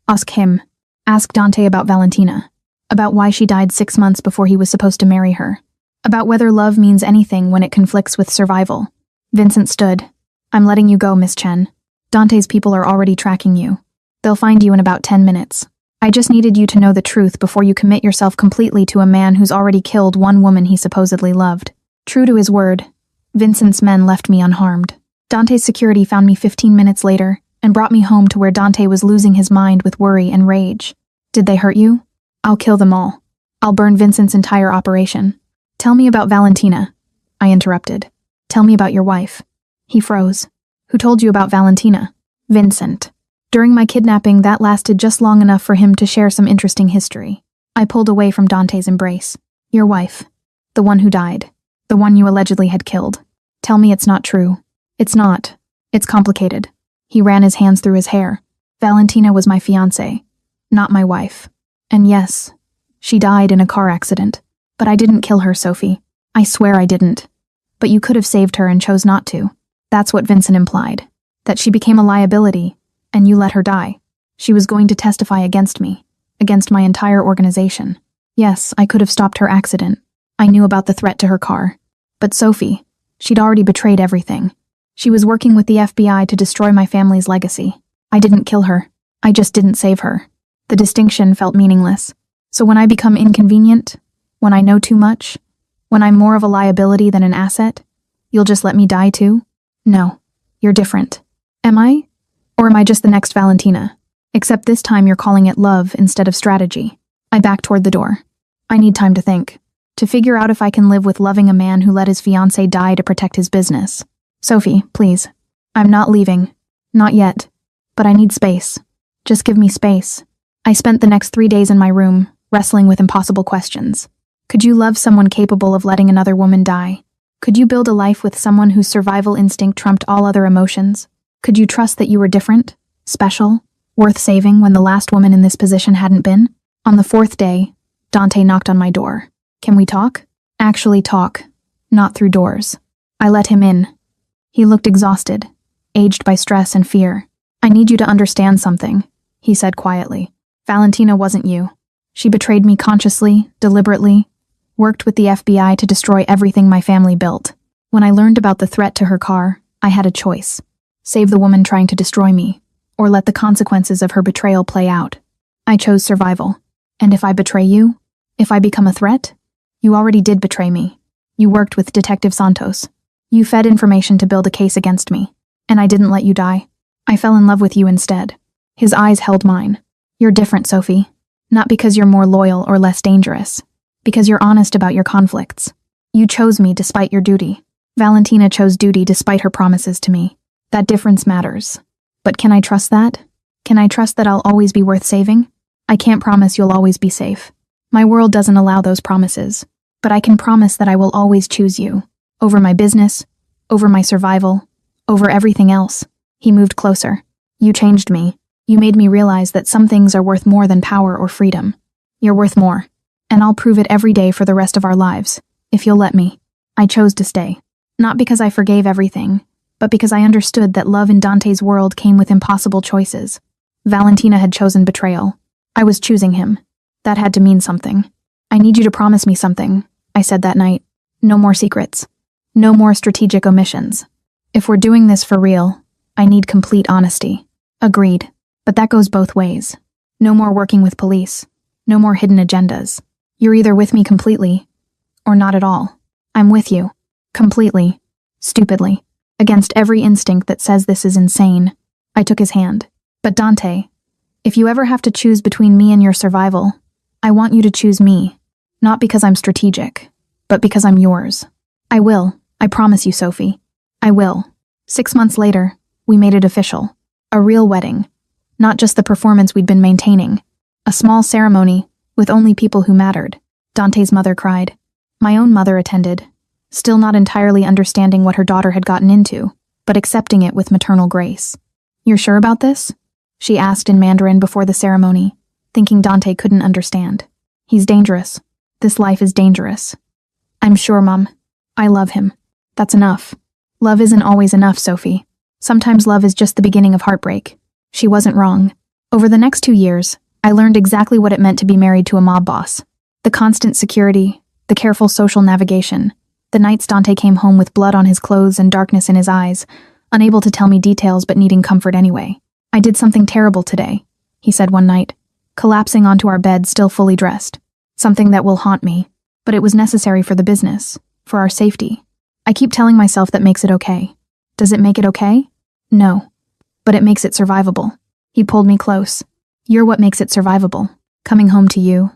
Ask him. Ask Dante about Valentina. About why she died 6 months before he was supposed to marry her. About whether love means anything when it conflicts with survival. Vincent stood. I'm letting you go, Miss Chen. Dante's people are already tracking you. They'll find you in about 10 minutes. I just needed you to know the truth before you commit yourself completely to a man who's already killed one woman he supposedly loved. True to his word, Vincent's men left me unharmed. Dante's security found me 15 minutes later and brought me home to where Dante was losing his mind with worry and rage. Did they hurt you? I'll kill them all. I'll burn Vincent's entire operation. Tell me about Valentina, I interrupted. Tell me about your wife. He froze. Who told you about Valentina? Vincent. During my kidnapping, that lasted just long enough for him to share some interesting history. I pulled away from Dante's embrace. Your wife. The one who died. The one you allegedly had killed. Tell me it's not true. It's not. It's complicated. He ran his hands through his hair. Valentina was my fiancée, not my wife. And yes, she died in a car accident. But I didn't kill her, Sophie. I swear I didn't. But you could have saved her and chose not to. That's what Vincent implied. That she became a liability, and you let her die. She was going to testify against me, against my entire organization. Yes, I could have stopped her accident. I knew about the threat to her car. But Sophie, she'd already betrayed everything. She was working with the FBI to destroy my family's legacy. I didn't kill her. I just didn't save her. The distinction felt meaningless. So when I become inconvenient, when I know too much, when I'm more of a liability than an asset, you'll just let me die too? No, you're different. Am I? Or am I just the next Valentina? Except this time you're calling it love instead of strategy. I backed toward the door. I need time to think. To figure out if I can live with loving a man who let his fiancée die to protect his business. Sophie, please. I'm not leaving. Not yet. But I need space. Just give me space. I spent the next 3 days in my room, wrestling with impossible questions. Could you love someone capable of letting another woman die? Could you build a life with someone whose survival instinct trumped all other emotions? Could you trust that you were different, special, worth saving when the last woman in this position hadn't been? On the 4th day, Dante knocked on my door. Can we talk? Actually talk, not through doors. I let him in. He looked exhausted, aged by stress and fear. I need you to understand something, he said quietly. Valentina wasn't you. She betrayed me consciously, deliberately, worked with the FBI to destroy everything my family built. When I learned about the threat to her car, I had a choice. Save the woman trying to destroy me, or let the consequences of her betrayal play out. I chose survival. And if I betray you, if I become a threat, you already did betray me. You worked with Detective Santos. You fed information to build a case against me, and I didn't let you die. I fell in love with you instead. His eyes held mine. You're different, Sophie. Not because you're more loyal or less dangerous. Because you're honest about your conflicts. You chose me despite your duty. Valentina chose duty despite her promises to me. That difference matters. But can I trust that? Can I trust that I'll always be worth saving? I can't promise you'll always be safe. My world doesn't allow those promises. But I can promise that I will always choose you. Over my business, over my survival, over everything else. He moved closer. You changed me. You made me realize that some things are worth more than power or freedom. You're worth more. And I'll prove it every day for the rest of our lives, if you'll let me. I chose to stay. Not because I forgave everything, but because I understood that love in Dante's world came with impossible choices. Valentina had chosen betrayal. I was choosing him. That had to mean something. I need you to promise me something, I said that night. No more secrets. No more strategic omissions. If we're doing this for real, I need complete honesty. Agreed. But that goes both ways. No more working with police. No more hidden agendas. You're either with me completely, or not at all. I'm with you. Completely. Stupidly. Against every instinct that says this is insane. I took his hand. But Dante, if you ever have to choose between me and your survival, I want you to choose me. Not because I'm strategic, but because I'm yours. I will. I promise you, Sophie. I will. 6 months later, we made it official. A real wedding. Not just the performance we'd been maintaining. A small ceremony, with only people who mattered. Dante's mother cried. My own mother attended, still not entirely understanding what her daughter had gotten into. but accepting it with maternal grace. "You're sure about this?" she asked in Mandarin before the ceremony, thinking Dante couldn't understand. "He's dangerous. This life is dangerous." "I'm sure, Mom. I love him. That's enough." "Love isn't always enough, Sophie. Sometimes love is just the beginning of heartbreak." She wasn't wrong. Over the next 2 years, I learned exactly what it meant to be married to a mob boss. The constant security, the careful social navigation, the nights Dante came home with blood on his clothes and darkness in his eyes, unable to tell me details but needing comfort anyway. "I did something terrible today," he said one night, collapsing onto our bed still fully dressed. "Something that will haunt me, but it was necessary for the business, for our safety. I keep telling myself that makes it okay. Does it make it okay? No. But it makes it survivable." He pulled me close. "You're what makes it survivable. Coming home to you.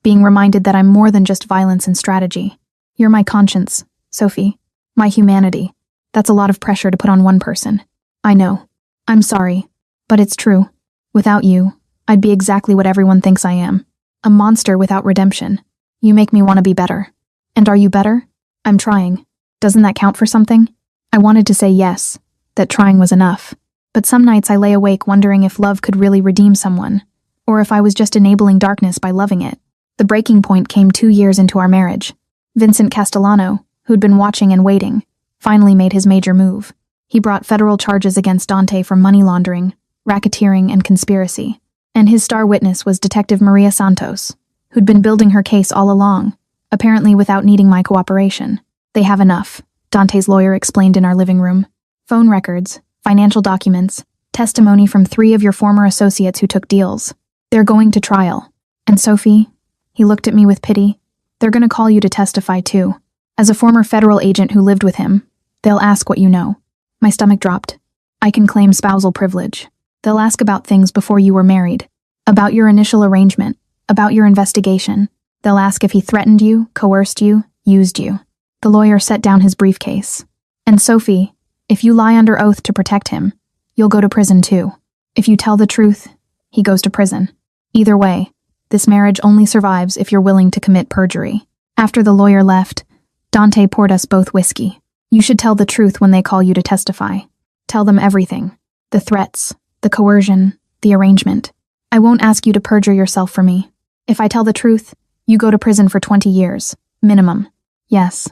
Being reminded that I'm more than just violence and strategy. You're my conscience, Sophie. My humanity. That's a lot of pressure to put on one person. I know. I'm sorry. But it's true. Without you, I'd be exactly what everyone thinks I am. A monster without redemption. You make me want to be better. And are you better? I'm trying. Doesn't that count for something?" I wanted to say yes, that trying was enough. But some nights I lay awake wondering if love could really redeem someone, or if I was just enabling darkness by loving it. The breaking point came 2 years into our marriage. Vincent Castellano, who'd been watching and waiting, finally made his major move. He brought federal charges against Dante for money laundering, racketeering, and conspiracy. And his star witness was Detective Maria Santos, who'd been building her case all along, apparently without needing my cooperation. "They have enough," Dante's lawyer explained in our living room. "Phone records, financial documents, testimony from 3 of your former associates who took deals. They're going to trial. And Sophie," he looked at me with pity, "they're going to call you to testify too. As a former federal agent who lived with him, they'll ask what you know." My stomach dropped. "I can claim spousal privilege. They'll ask about things before you were married, about your initial arrangement, about your investigation. They'll ask if he threatened you, coerced you, used you." The lawyer set down his briefcase. "And Sophie, if you lie under oath to protect him, you'll go to prison too. If you tell the truth, he goes to prison. Either way, this marriage only survives if you're willing to commit perjury." After the lawyer left, Dante poured us both whiskey. "You should tell the truth when they call you to testify. Tell them everything. The threats, the coercion, the arrangement. I won't ask you to perjure yourself for me. If I tell the truth, you go to prison for 20 years, minimum. Yes.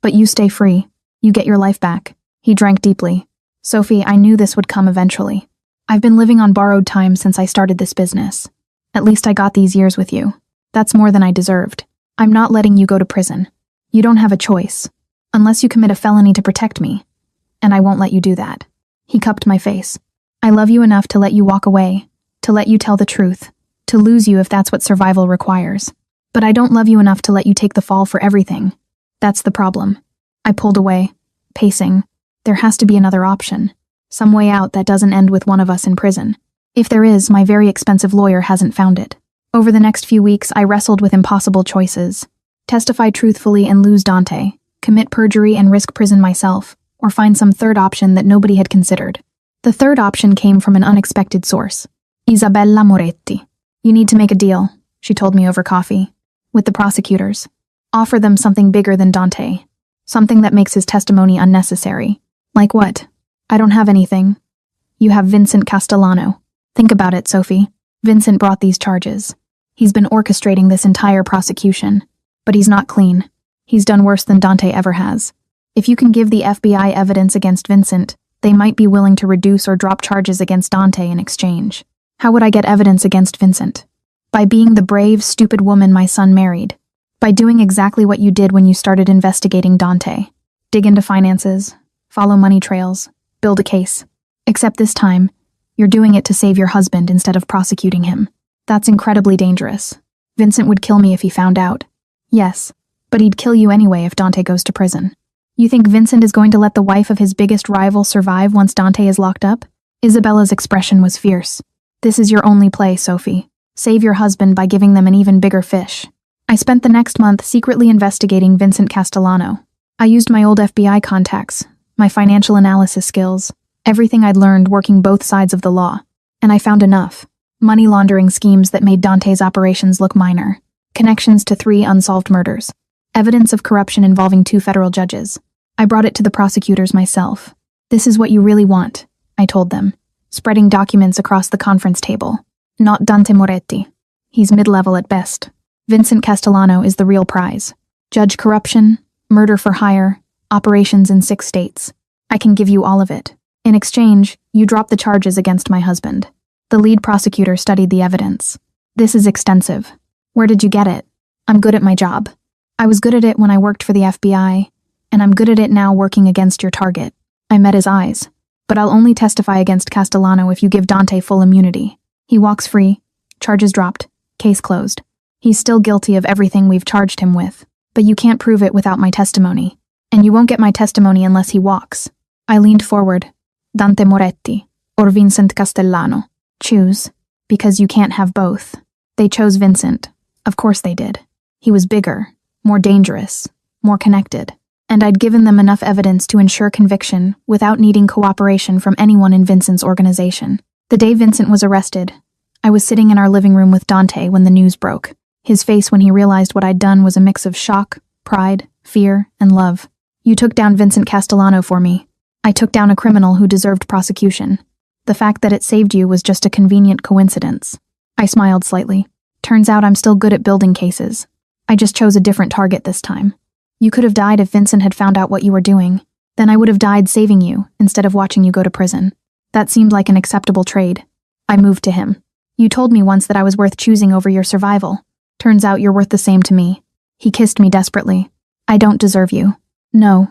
But you stay free. You get your life back." He drank deeply. "Sophie, I knew this would come eventually. I've been living on borrowed time since I started this business. At least I got these years with you. That's more than I deserved. I'm not letting you go to prison. You don't have a choice. Unless you commit a felony to protect me. And I won't let you do that." He cupped my face. "I love you enough to let you walk away, to let you tell the truth, to lose you if that's what survival requires. But I don't love you enough to let you take the fall for everything. That's the problem." I pulled away, pacing. There has to be another option. Some way out that doesn't end with one of us in prison. If there is, my very expensive lawyer hasn't found it. Over the next few weeks, I wrestled with impossible choices. Testify truthfully and lose Dante, commit perjury and risk prison myself, or find some third option that nobody had considered. The third option came from an unexpected source. Isabella Moretti. "You need to make a deal," she told me over coffee, "with the prosecutors. Offer them something bigger than Dante. Something that makes his testimony unnecessary." "Like what?" "I don't have anything. You have Vincent Castellano. Think about it, Sophie. Vincent brought these charges. He's been orchestrating this entire prosecution. But he's not clean. He's done worse than Dante ever has. If you can give the FBI evidence against Vincent, they might be willing to reduce or drop charges against Dante in exchange. How would I get evidence against Vincent? By being the brave, stupid woman my son married. By doing exactly what you did when you started investigating Dante. Dig into finances, follow money trails, build a case. Except this time, you're doing it to save your husband instead of prosecuting him. That's incredibly dangerous. Vincent would kill me if he found out. Yes, but he'd kill you anyway if Dante goes to prison. You think Vincent is going to let the wife of his biggest rival survive once Dante is locked up?" Isabella's expression was fierce. "This is your only play, Sophie. Save your husband by giving them an even bigger fish." I spent the next month secretly investigating Vincent Castellano. I used my old FBI contacts, my financial analysis skills, everything I'd learned working both sides of the law. And I found enough. Money laundering schemes that made Dante's operations look minor. Connections to 3 unsolved murders. Evidence of corruption involving 2 federal judges. I brought it to the prosecutors myself. This is what you really want, I told them, spreading documents across the conference table. Not Dante Moretti. He's mid-level at best. Vincent Castellano is the real prize. Judge corruption, murder for hire, operations in 6 states. I can give you all of it. In exchange, you drop the charges against my husband. The lead prosecutor studied the evidence. This is extensive. Where did you get it? I'm good at my job. I was good at it when I worked for the FBI, and I'm good at it now working against your target. I met his eyes. But I'll only testify against Castellano if you give Dante full immunity. He walks free. Charges dropped. Case closed. He's still guilty of everything we've charged him with. But you can't prove it without my testimony. And you won't get my testimony unless he walks. I leaned forward. Dante Moretti, or Vincent Castellano. Choose. Because you can't have both. They chose Vincent. Of course they did. He was bigger, more dangerous, more connected. And I'd given them enough evidence to ensure conviction without needing cooperation from anyone in Vincent's organization. The day Vincent was arrested, I was sitting in our living room with Dante when the news broke. His face when he realized what I'd done was a mix of shock, pride, fear, and love. You took down Vincent Castellano for me. I took down a criminal who deserved prosecution. The fact that it saved you was just a convenient coincidence. I smiled slightly. Turns out I'm still good at building cases. I just chose a different target this time. You could have died if Vincent had found out what you were doing. Then I would have died saving you, instead of watching you go to prison. That seemed like an acceptable trade. I moved to him. You told me once that I was worth choosing over your survival. Turns out you're worth the same to me. He kissed me desperately. I don't deserve you. No,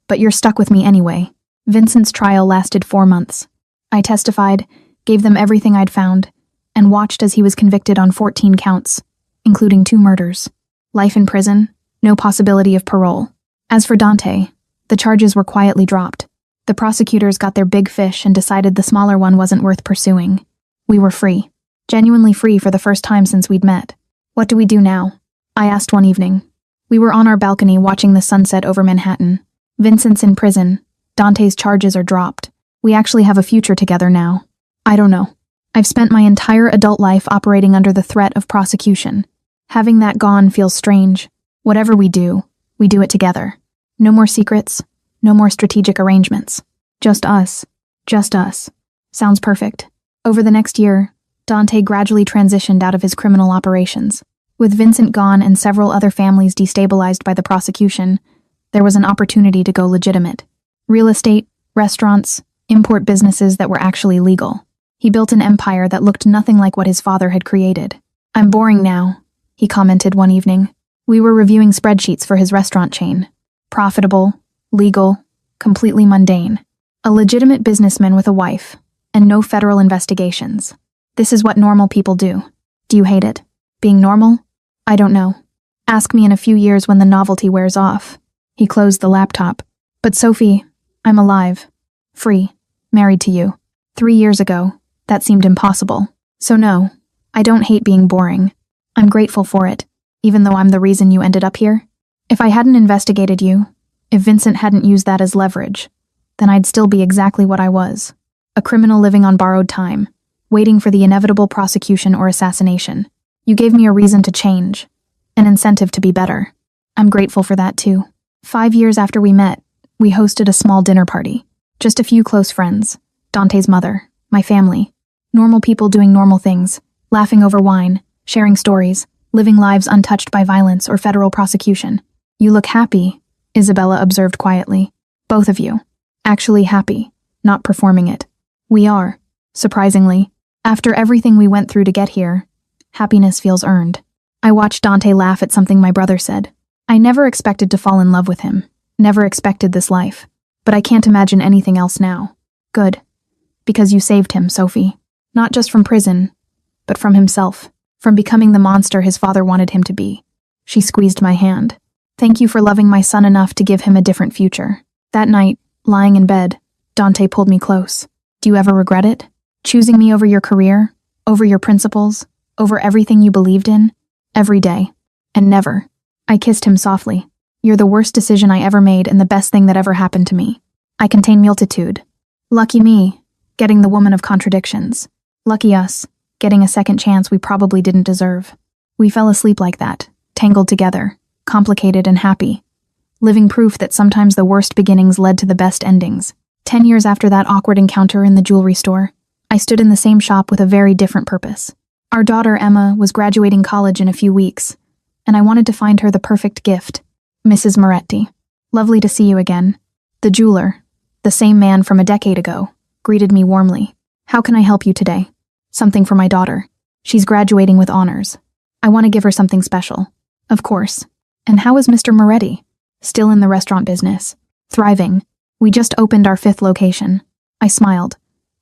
but you're stuck with me anyway. Vincent's trial lasted 4 months. I testified, gave them everything I'd found, and watched as he was convicted on 14 counts, including 2 murders. Life in prison, no possibility of parole. As for Dante, the charges were quietly dropped. The prosecutors got their big fish and decided the smaller one wasn't worth pursuing. We were free. Genuinely free for the first time since we'd met. What do we do now? I asked one evening. We were on our balcony watching the sunset over Manhattan. Vincent's in prison. Dante's charges are dropped. We actually have a future together now. I don't know. I've spent my entire adult life operating under the threat of prosecution. Having that gone feels strange. Whatever we do it together. No more secrets, no more strategic arrangements. Just us. Just us. Sounds perfect. Over the next year, Dante gradually transitioned out of his criminal operations. With Vincent gone and several other families destabilized by the prosecution, there was an opportunity to go legitimate. Real estate, restaurants, import businesses that were actually legal. He built an empire that looked nothing like what his father had created. I'm boring now, he commented one evening. We were reviewing spreadsheets for his restaurant chain. Profitable, legal, completely mundane. A legitimate businessman with a wife, and no federal investigations. This is what normal people do. Do you hate it? Being normal? I don't know. Ask me in a few years when the novelty wears off. He closed the laptop. But Sophie, I'm alive. Free. Married to you. 3 years ago, that seemed impossible. So no, I don't hate being boring. I'm grateful for it, even though I'm the reason you ended up here. If I hadn't investigated you, if Vincent hadn't used that as leverage, then I'd still be exactly what I was. A criminal living on borrowed time, waiting for the inevitable prosecution or assassination. You gave me a reason to change, an incentive to be better. I'm grateful for that too. 5 years after we met, we hosted a small dinner party. Just a few close friends, Dante's mother, my family. Normal people doing normal things, laughing over wine, sharing stories, living lives untouched by violence or federal prosecution. You look happy, Isabella observed quietly. Both of you. Actually happy, not performing it. We are, surprisingly. After everything we went through to get here, happiness feels earned. I watched Dante laugh at something my brother said. I never expected to fall in love with him, never expected this life. But I can't imagine anything else now. Good. Because you saved him, Sophie. Not just from prison, but from himself. From becoming the monster his father wanted him to be. She squeezed my hand. Thank you for loving my son enough to give him a different future. That night, lying in bed, Dante pulled me close. Do you ever regret it? Choosing me over your career, over your principles, over everything you believed in? Every day. And never. I kissed him softly. You're the worst decision I ever made and the best thing that ever happened to me. I contain multitude. Lucky me, getting the woman of contradictions. Lucky us, getting a second chance we probably didn't deserve. We fell asleep like that, tangled together, complicated and happy. Living proof that sometimes the worst beginnings led to the best endings. 10 years after that awkward encounter in the jewelry store, I stood in the same shop with a very different purpose. Our daughter, Emma, was graduating college in a few weeks, and I wanted to find her the perfect gift. Mrs. Moretti. Lovely to see you again. The jeweler, the same man from a decade ago, greeted me warmly. How can I help you today? Something for my daughter. She's graduating with honors. I want to give her something special. Of course. And how is Mr. Moretti? Still in the restaurant business. Thriving. We just opened our 5th location. I smiled,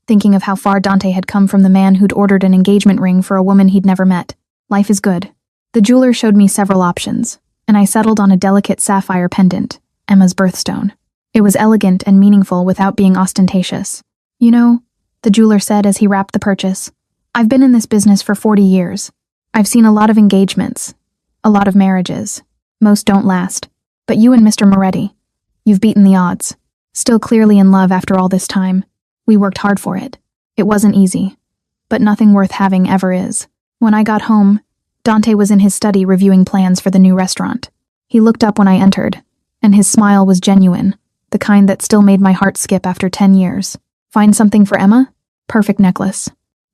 thinking of how far Dante had come from the man who'd ordered an engagement ring for a woman he'd never met. Life is good. The jeweler showed me several options, and I settled on a delicate sapphire pendant, Emma's birthstone. It was elegant and meaningful without being ostentatious. You know, the jeweler said as he wrapped the purchase, I've been in this business for 40 years. I've seen a lot of engagements, a lot of marriages. Most don't last. But you and Mr. Moretti, you've beaten the odds. Still clearly in love after all this time. We worked hard for it. It wasn't easy. But nothing worth having ever is. When I got home, Dante was in his study reviewing plans for the new restaurant. He looked up when I entered, and his smile was genuine, the kind that still made my heart skip after 10 years. Find something for Emma? Perfect necklace.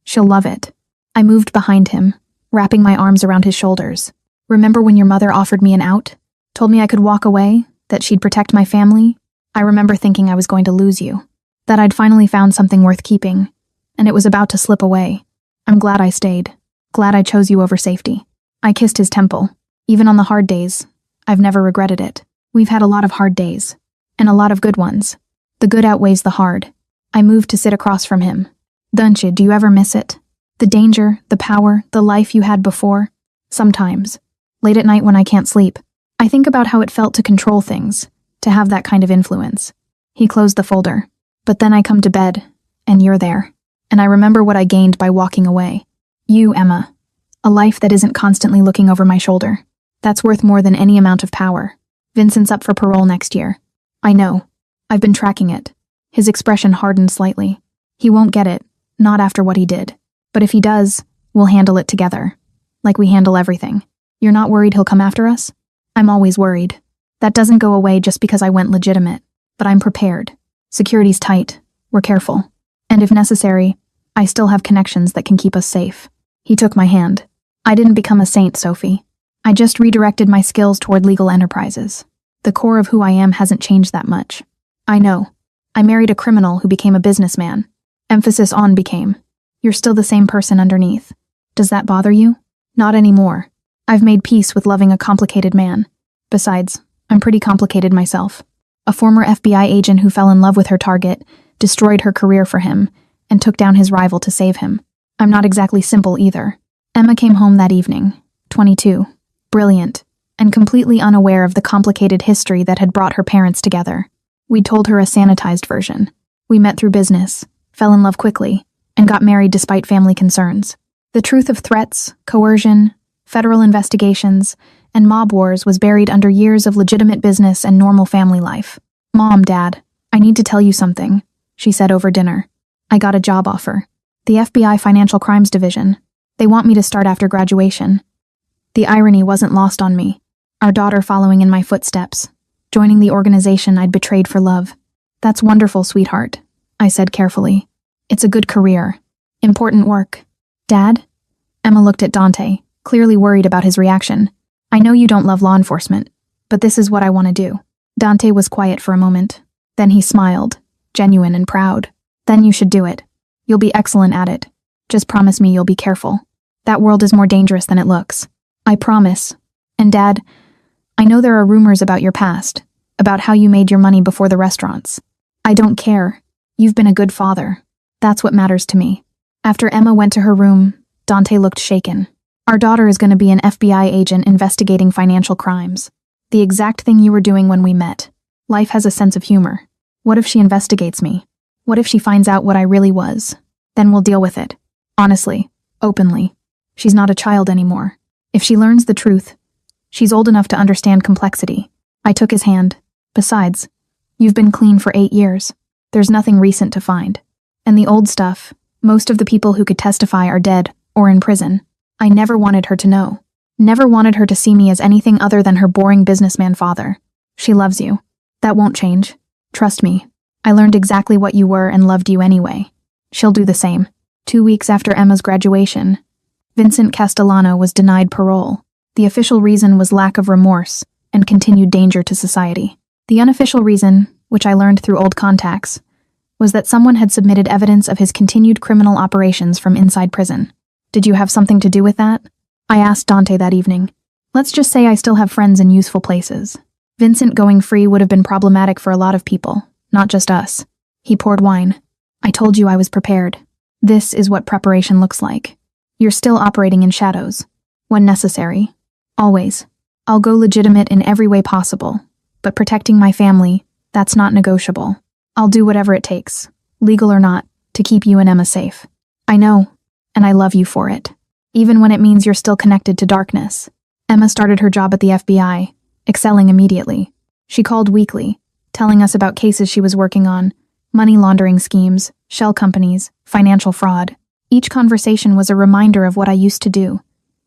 She'll love it. I moved behind him, wrapping my arms around his shoulders. Remember when your mother offered me an out? Told me I could walk away, that she'd protect my family? I remember thinking I was going to lose you, that I'd finally found something worth keeping, and it was about to slip away. I'm glad I stayed. Glad I chose you over safety. I kissed his temple. Even on the hard days, I've never regretted it. We've had a lot of hard days, and a lot of good ones. The good outweighs the hard. I moved to sit across from him. Dunche, do you ever miss it? The danger, the power, the life you had before? Sometimes. Late at night when I can't sleep, I think about how it felt to control things, to have that kind of influence. He closed the folder. But then I come to bed, and you're there. And I remember what I gained by walking away. You, Emma. A life that isn't constantly looking over my shoulder. That's worth more than any amount of power. Vincent's up for parole next year. I know. I've been tracking it. His expression hardened slightly. He won't get it, not after what he did. But if he does, we'll handle it together. Like we handle everything. You're not worried he'll come after us? I'm always worried. That doesn't go away just because I went legitimate. But I'm prepared. Security's tight. We're careful. And if necessary, I still have connections that can keep us safe. He took my hand. I didn't become a saint, Sophie. I just redirected my skills toward legal enterprises. The core of who I am hasn't changed that much. I know. I married a criminal who became a businessman. Emphasis on became. You're still the same person underneath. Does that bother you? Not anymore. I've made peace with loving a complicated man. Besides, I'm pretty complicated myself. A former FBI agent who fell in love with her target, destroyed her career for him, and took down his rival to save him. I'm not exactly simple either. Emma came home that evening, 22, brilliant, and completely unaware of the complicated history that had brought her parents together. We told her a sanitized version. We met through business, fell in love quickly, and got married despite family concerns. The truth of threats, coercion, federal investigations, and mob wars was buried under years of legitimate business and normal family life. Mom, Dad, I need to tell you something, she said over dinner. I got a job offer. The FBI Financial Crimes Division. They want me to start after graduation. The irony wasn't lost on me. Our daughter following in my footsteps, joining the organization I'd betrayed for love. That's wonderful, sweetheart, I said carefully. It's a good career. Important work. Dad? Emma looked at Dante, clearly worried about his reaction. I know you don't love law enforcement, but this is what I want to do. Dante was quiet for a moment. Then he smiled, genuine and proud. Then you should do it. You'll be excellent at it. Just promise me you'll be careful. That world is more dangerous than it looks. I promise. And Dad, I know there are rumors about your past, about how you made your money before the restaurants. I don't care. You've been a good father. That's what matters to me. After Emma went to her room, Dante looked shaken. Our daughter is going to be an FBI agent investigating financial crimes. The exact thing you were doing when we met. Life has a sense of humor. What if she investigates me? What if she finds out what I really was? Then we'll deal with it. Honestly. Openly. She's not a child anymore. If she learns the truth, she's old enough to understand complexity. I took his hand. Besides, you've been clean for 8 years. There's nothing recent to find. And the old stuff, most of the people who could testify are dead or in prison. I never wanted her to know. Never wanted her to see me as anything other than her boring businessman father. She loves you. That won't change. Trust me. I learned exactly what you were and loved you anyway. She'll do the same. 2 weeks after Emma's graduation, Vincent Castellano was denied parole. The official reason was lack of remorse and continued danger to society. The unofficial reason, which I learned through old contacts, was that someone had submitted evidence of his continued criminal operations from inside prison. Did you have something to do with that? I asked Dante that evening. Let's just say I still have friends in useful places. Vincent going free would have been problematic for a lot of people, not just us. He poured wine. I told you I was prepared. This is what preparation looks like. You're still operating in shadows. When necessary. Always. I'll go legitimate in every way possible, but protecting my family, that's not negotiable. I'll do whatever it takes, legal or not, to keep you and Emma safe. I know, and I love you for it. Even when it means you're still connected to darkness. Emma started her job at the FBI, excelling immediately. She called weekly, telling us about cases she was working on, money laundering schemes, shell companies, financial fraud. Each conversation was a reminder of what I used to do,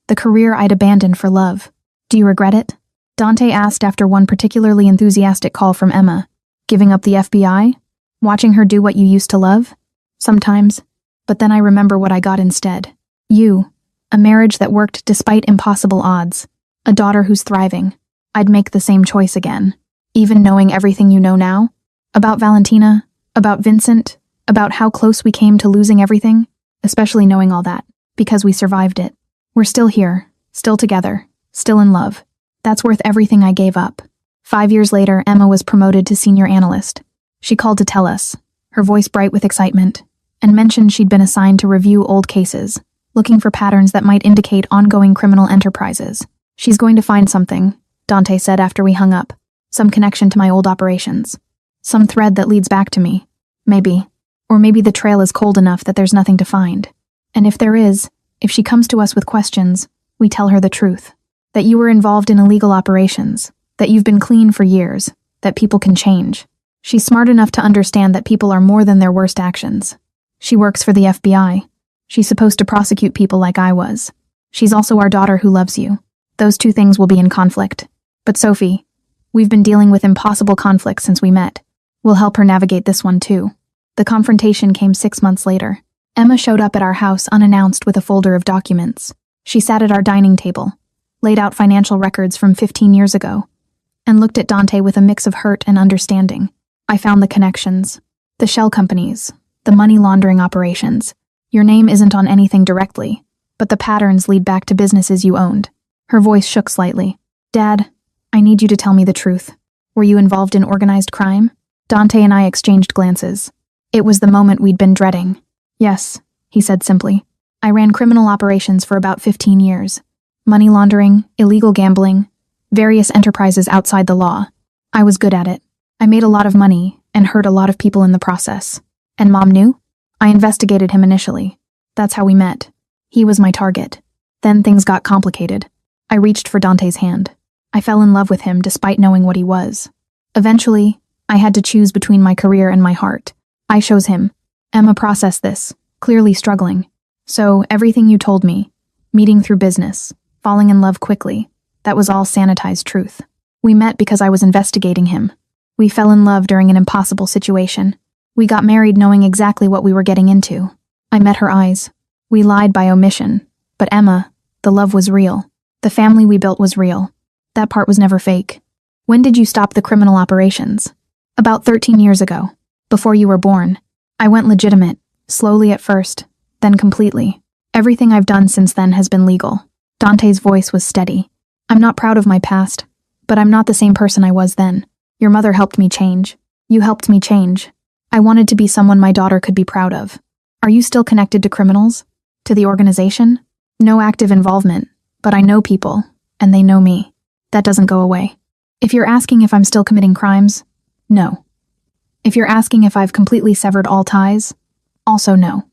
the career I'd abandoned for love. Do you regret it? Dante asked after one particularly enthusiastic call from Emma. Giving up the FBI? Watching her do what you used to love? Sometimes. But then I remember what I got instead. You. A marriage that worked despite impossible odds. A daughter who's thriving. I'd make the same choice again. Even knowing everything you know now? About Valentina? About Vincent? About how close we came to losing everything? Especially knowing all that. Because we survived it. We're still here. Still together. Still in love. That's worth everything I gave up. 5 years later, Emma was promoted to senior analyst. She called to tell us, her voice bright with excitement, and mentioned she'd been assigned to review old cases, looking for patterns that might indicate ongoing criminal enterprises. She's going to find something, Dante said after we hung up. Some connection to my old operations. Some thread that leads back to me. Maybe. Or maybe the trail is cold enough that there's nothing to find. And if there is, if she comes to us with questions, we tell her the truth. That you were involved in illegal operations. That you've been clean for years, that people can change. She's smart enough to understand that people are more than their worst actions. She works for the FBI. She's supposed to prosecute people like I was. She's also our daughter who loves you. Those two things will be in conflict. But Sophie, we've been dealing with impossible conflicts since we met. We'll help her navigate this one too. The confrontation came 6 months later. Emma showed up at our house unannounced with a folder of documents. She sat at our dining table, laid out financial records from 15 years ago, and looked at Dante with a mix of hurt and understanding. I found the connections. The shell companies. The money laundering operations. Your name isn't on anything directly, but the patterns lead back to businesses you owned. Her voice shook slightly. Dad, I need you to tell me the truth. Were you involved in organized crime? Dante and I exchanged glances. It was the moment we'd been dreading. Yes, he said simply. I ran criminal operations for about 15 years. Money laundering, illegal gambling, various enterprises outside the law. I was good at it. I made a lot of money and hurt a lot of people in the process. And Mom knew? I investigated him initially. That's how we met. He was my target. Then things got complicated. I reached for Dante's hand. I fell in love with him despite knowing what he was. Eventually, I had to choose between my career and my heart. I chose him. Emma processed this, clearly struggling. So, everything you told me, meeting through business, falling in love quickly, that was all sanitized truth. We met because I was investigating him. We fell in love during an impossible situation. We got married knowing exactly what we were getting into. I met her eyes. We lied by omission. But Emma, the love was real. The family we built was real. That part was never fake. When did you stop the criminal operations? About 13 years ago. Before you were born. I went legitimate, slowly at first, then completely. Everything I've done since then has been legal. Dante's voice was steady. I'm not proud of my past, but I'm not the same person I was then. Your mother helped me change. You helped me change. I wanted to be someone my daughter could be proud of. Are you still connected to criminals? To the organization? No active involvement, but I know people, and they know me. That doesn't go away. If you're asking if I'm still committing crimes, no. If you're asking if I've completely severed all ties, also no.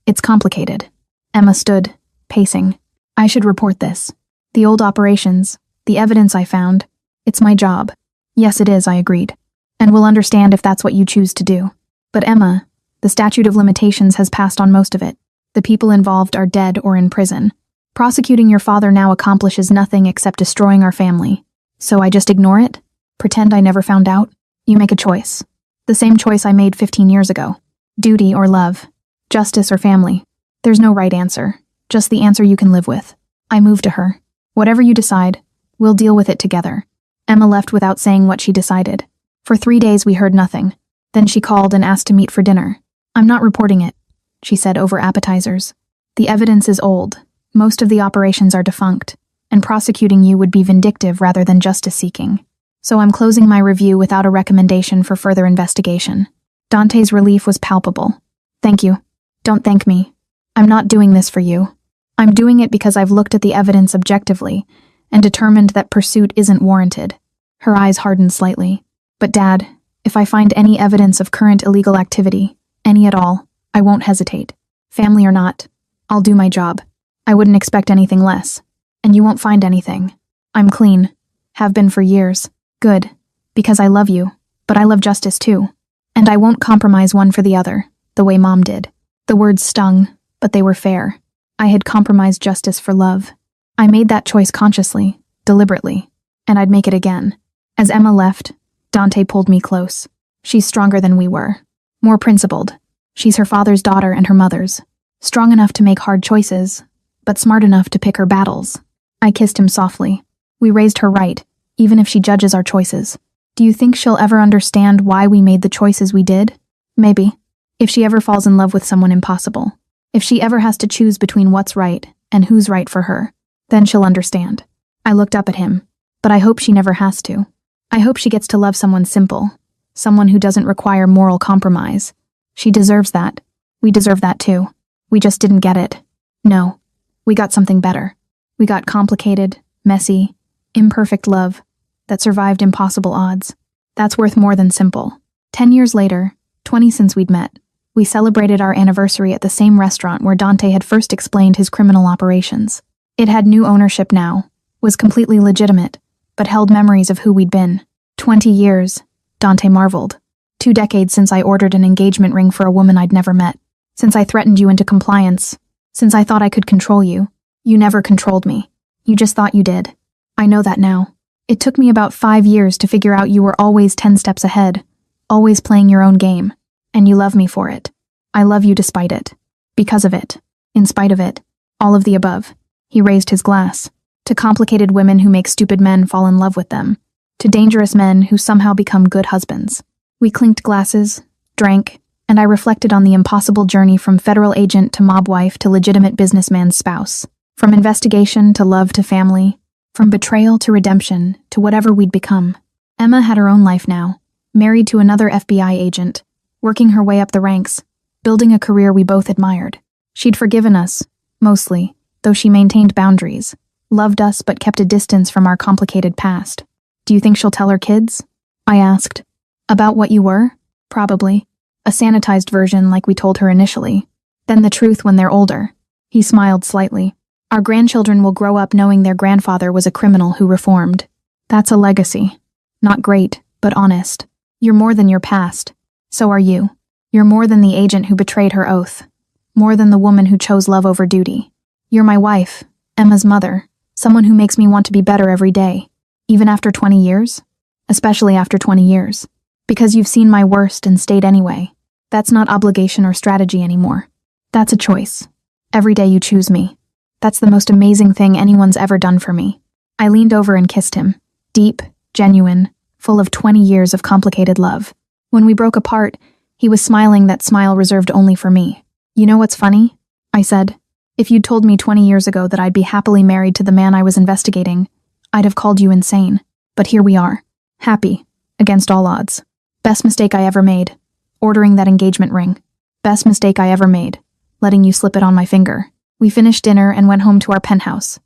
It's complicated. Emma stood, pacing. I should report this. The old operations, the evidence I found, it's my job. Yes, it is, I agreed. And we'll understand if that's what you choose to do. But Emma, the statute of limitations has passed on most of it. The people involved are dead or in prison. Prosecuting your father now accomplishes nothing except destroying our family. So I just ignore it? Pretend I never found out? You make a choice. The same choice I made 15 years ago. Duty or love. Justice or family. There's no right answer. Just the answer you can live with. I moved to her. Whatever you decide, we'll deal with it together. Emma left without saying what she decided. For 3 days we heard nothing. Then she called and asked to meet for dinner. I'm not reporting it, she said over appetizers. The evidence is old. Most of the operations are defunct, and prosecuting you would be vindictive rather than justice-seeking. So I'm closing my review without a recommendation for further investigation. Dante's relief was palpable. Thank you. Don't thank me. I'm not doing this for you. I'm doing it because I've looked at the evidence objectively and determined that pursuit isn't warranted. Her eyes hardened slightly. But Dad, if I find any evidence of current illegal activity, any at all, I won't hesitate. Family or not, I'll do my job. I wouldn't expect anything less. And you won't find anything. I'm clean. Have been for years. Good. Because I love you, but I love justice too. And I won't compromise one for the other, the way Mom did. The words stung, but they were fair. I had compromised justice for love. I made that choice consciously, deliberately, and I'd make it again. As Emma left, Dante pulled me close. She's stronger than we were. More principled. She's her father's daughter and her mother's. Strong enough to make hard choices, but smart enough to pick her battles. I kissed him softly. We raised her right, even if she judges our choices. Do you think she'll ever understand why we made the choices we did? Maybe. If she ever falls in love with someone impossible. If she ever has to choose between what's right and who's right for her, then she'll understand. I looked up at him, but I hope she never has to. I hope she gets to love someone simple, someone who doesn't require moral compromise. She deserves that. We deserve that too. We just didn't get it. No. We got something better. We got complicated, messy, imperfect love that survived impossible odds. That's worth more than simple. 10 years later, 20 since we'd met, we celebrated our anniversary at the same restaurant where Dante had first explained his criminal operations. It had new ownership now, was completely legitimate, but held memories of who we'd been. 20 years, Dante marveled. 2 decades since I ordered an engagement ring for a woman I'd never met. Since I threatened you into compliance. Since I thought I could control you. You never controlled me. You just thought you did. I know that now. It took me about 5 years to figure out you were always 10 steps ahead, always playing your own game. And you love me for it. I love you despite it. Because of it. In spite of it. All of the above. He raised his glass. To complicated women who make stupid men fall in love with them. To dangerous men who somehow become good husbands. We clinked glasses, drank, and I reflected on the impossible journey from federal agent to mob wife to legitimate businessman's spouse. From investigation to love to family. From betrayal to redemption to whatever we'd become. Emma had her own life now. Married to another FBI agent. Working her way up the ranks. Building a career we both admired. She'd forgiven us, mostly, though she maintained boundaries. Loved us but kept a distance from our complicated past. Do you think she'll tell her kids? I asked. About what you were? Probably. A sanitized version like we told her initially. Then the truth when they're older. He smiled slightly. Our grandchildren will grow up knowing their grandfather was a criminal who reformed. That's a legacy. Not great, but honest. You're more than your past. So are you. You're more than the agent who betrayed her oath. More than the woman who chose love over duty. You're my wife, Emma's mother, someone who makes me want to be better every day. Even after 20 years? Especially after 20 years. Because you've seen my worst and stayed anyway. That's not obligation or strategy anymore. That's a choice. Every day you choose me. That's the most amazing thing anyone's ever done for me. I leaned over and kissed him. Deep, genuine, full of 20 years of complicated love. When we broke apart, he was smiling that smile reserved only for me. You know what's funny? I said. If you'd told me 20 years ago that I'd be happily married to the man I was investigating, I'd have called you insane. But here we are. Happy. Against all odds. Best mistake I ever made. Ordering that engagement ring. Best mistake I ever made. Letting you slip it on my finger. We finished dinner and went home to our penthouse.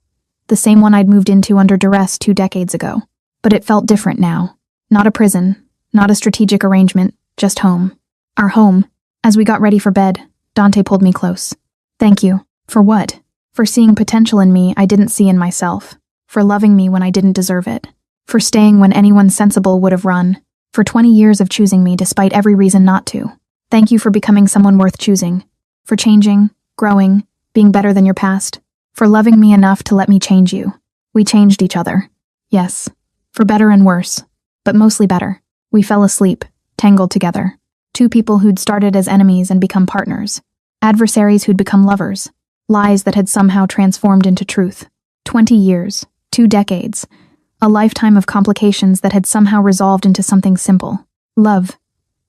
The same one I'd moved into under duress 2 decades ago. But it felt different now. Not a prison. Not a strategic arrangement. Just home. Our home. As we got ready for bed, Dante pulled me close. Thank you. For what? For seeing potential in me I didn't see in myself. For loving me when I didn't deserve it. For staying when anyone sensible would have run. For 20 years of choosing me despite every reason not to. Thank you for becoming someone worth choosing. For changing, growing, being better than your past. For loving me enough to let me change you. We changed each other. Yes. For better and worse. But mostly better. We fell asleep. tangled together. Two people who'd started as enemies and become partners. Adversaries who'd become lovers. Lies that had somehow transformed into truth. 20 years, 2 decades. A lifetime of complications that had somehow resolved into something simple. Love.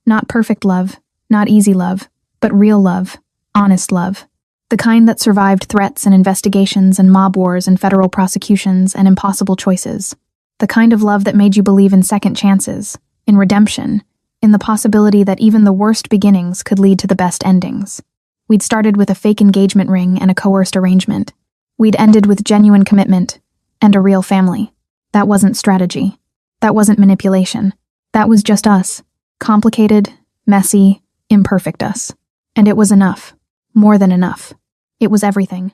Not perfect love, not easy love, but real love, honest love. The kind that survived threats and investigations and mob wars and federal prosecutions and impossible choices. The kind of love that made you believe in second chances, in redemption, in the possibility that even the worst beginnings could lead to the best endings. We'd started with a fake engagement ring and a coerced arrangement. We'd ended with genuine commitment and a real family. That wasn't strategy. That wasn't manipulation. That was just us. Complicated, messy, imperfect us. And it was enough. More than enough. It was everything.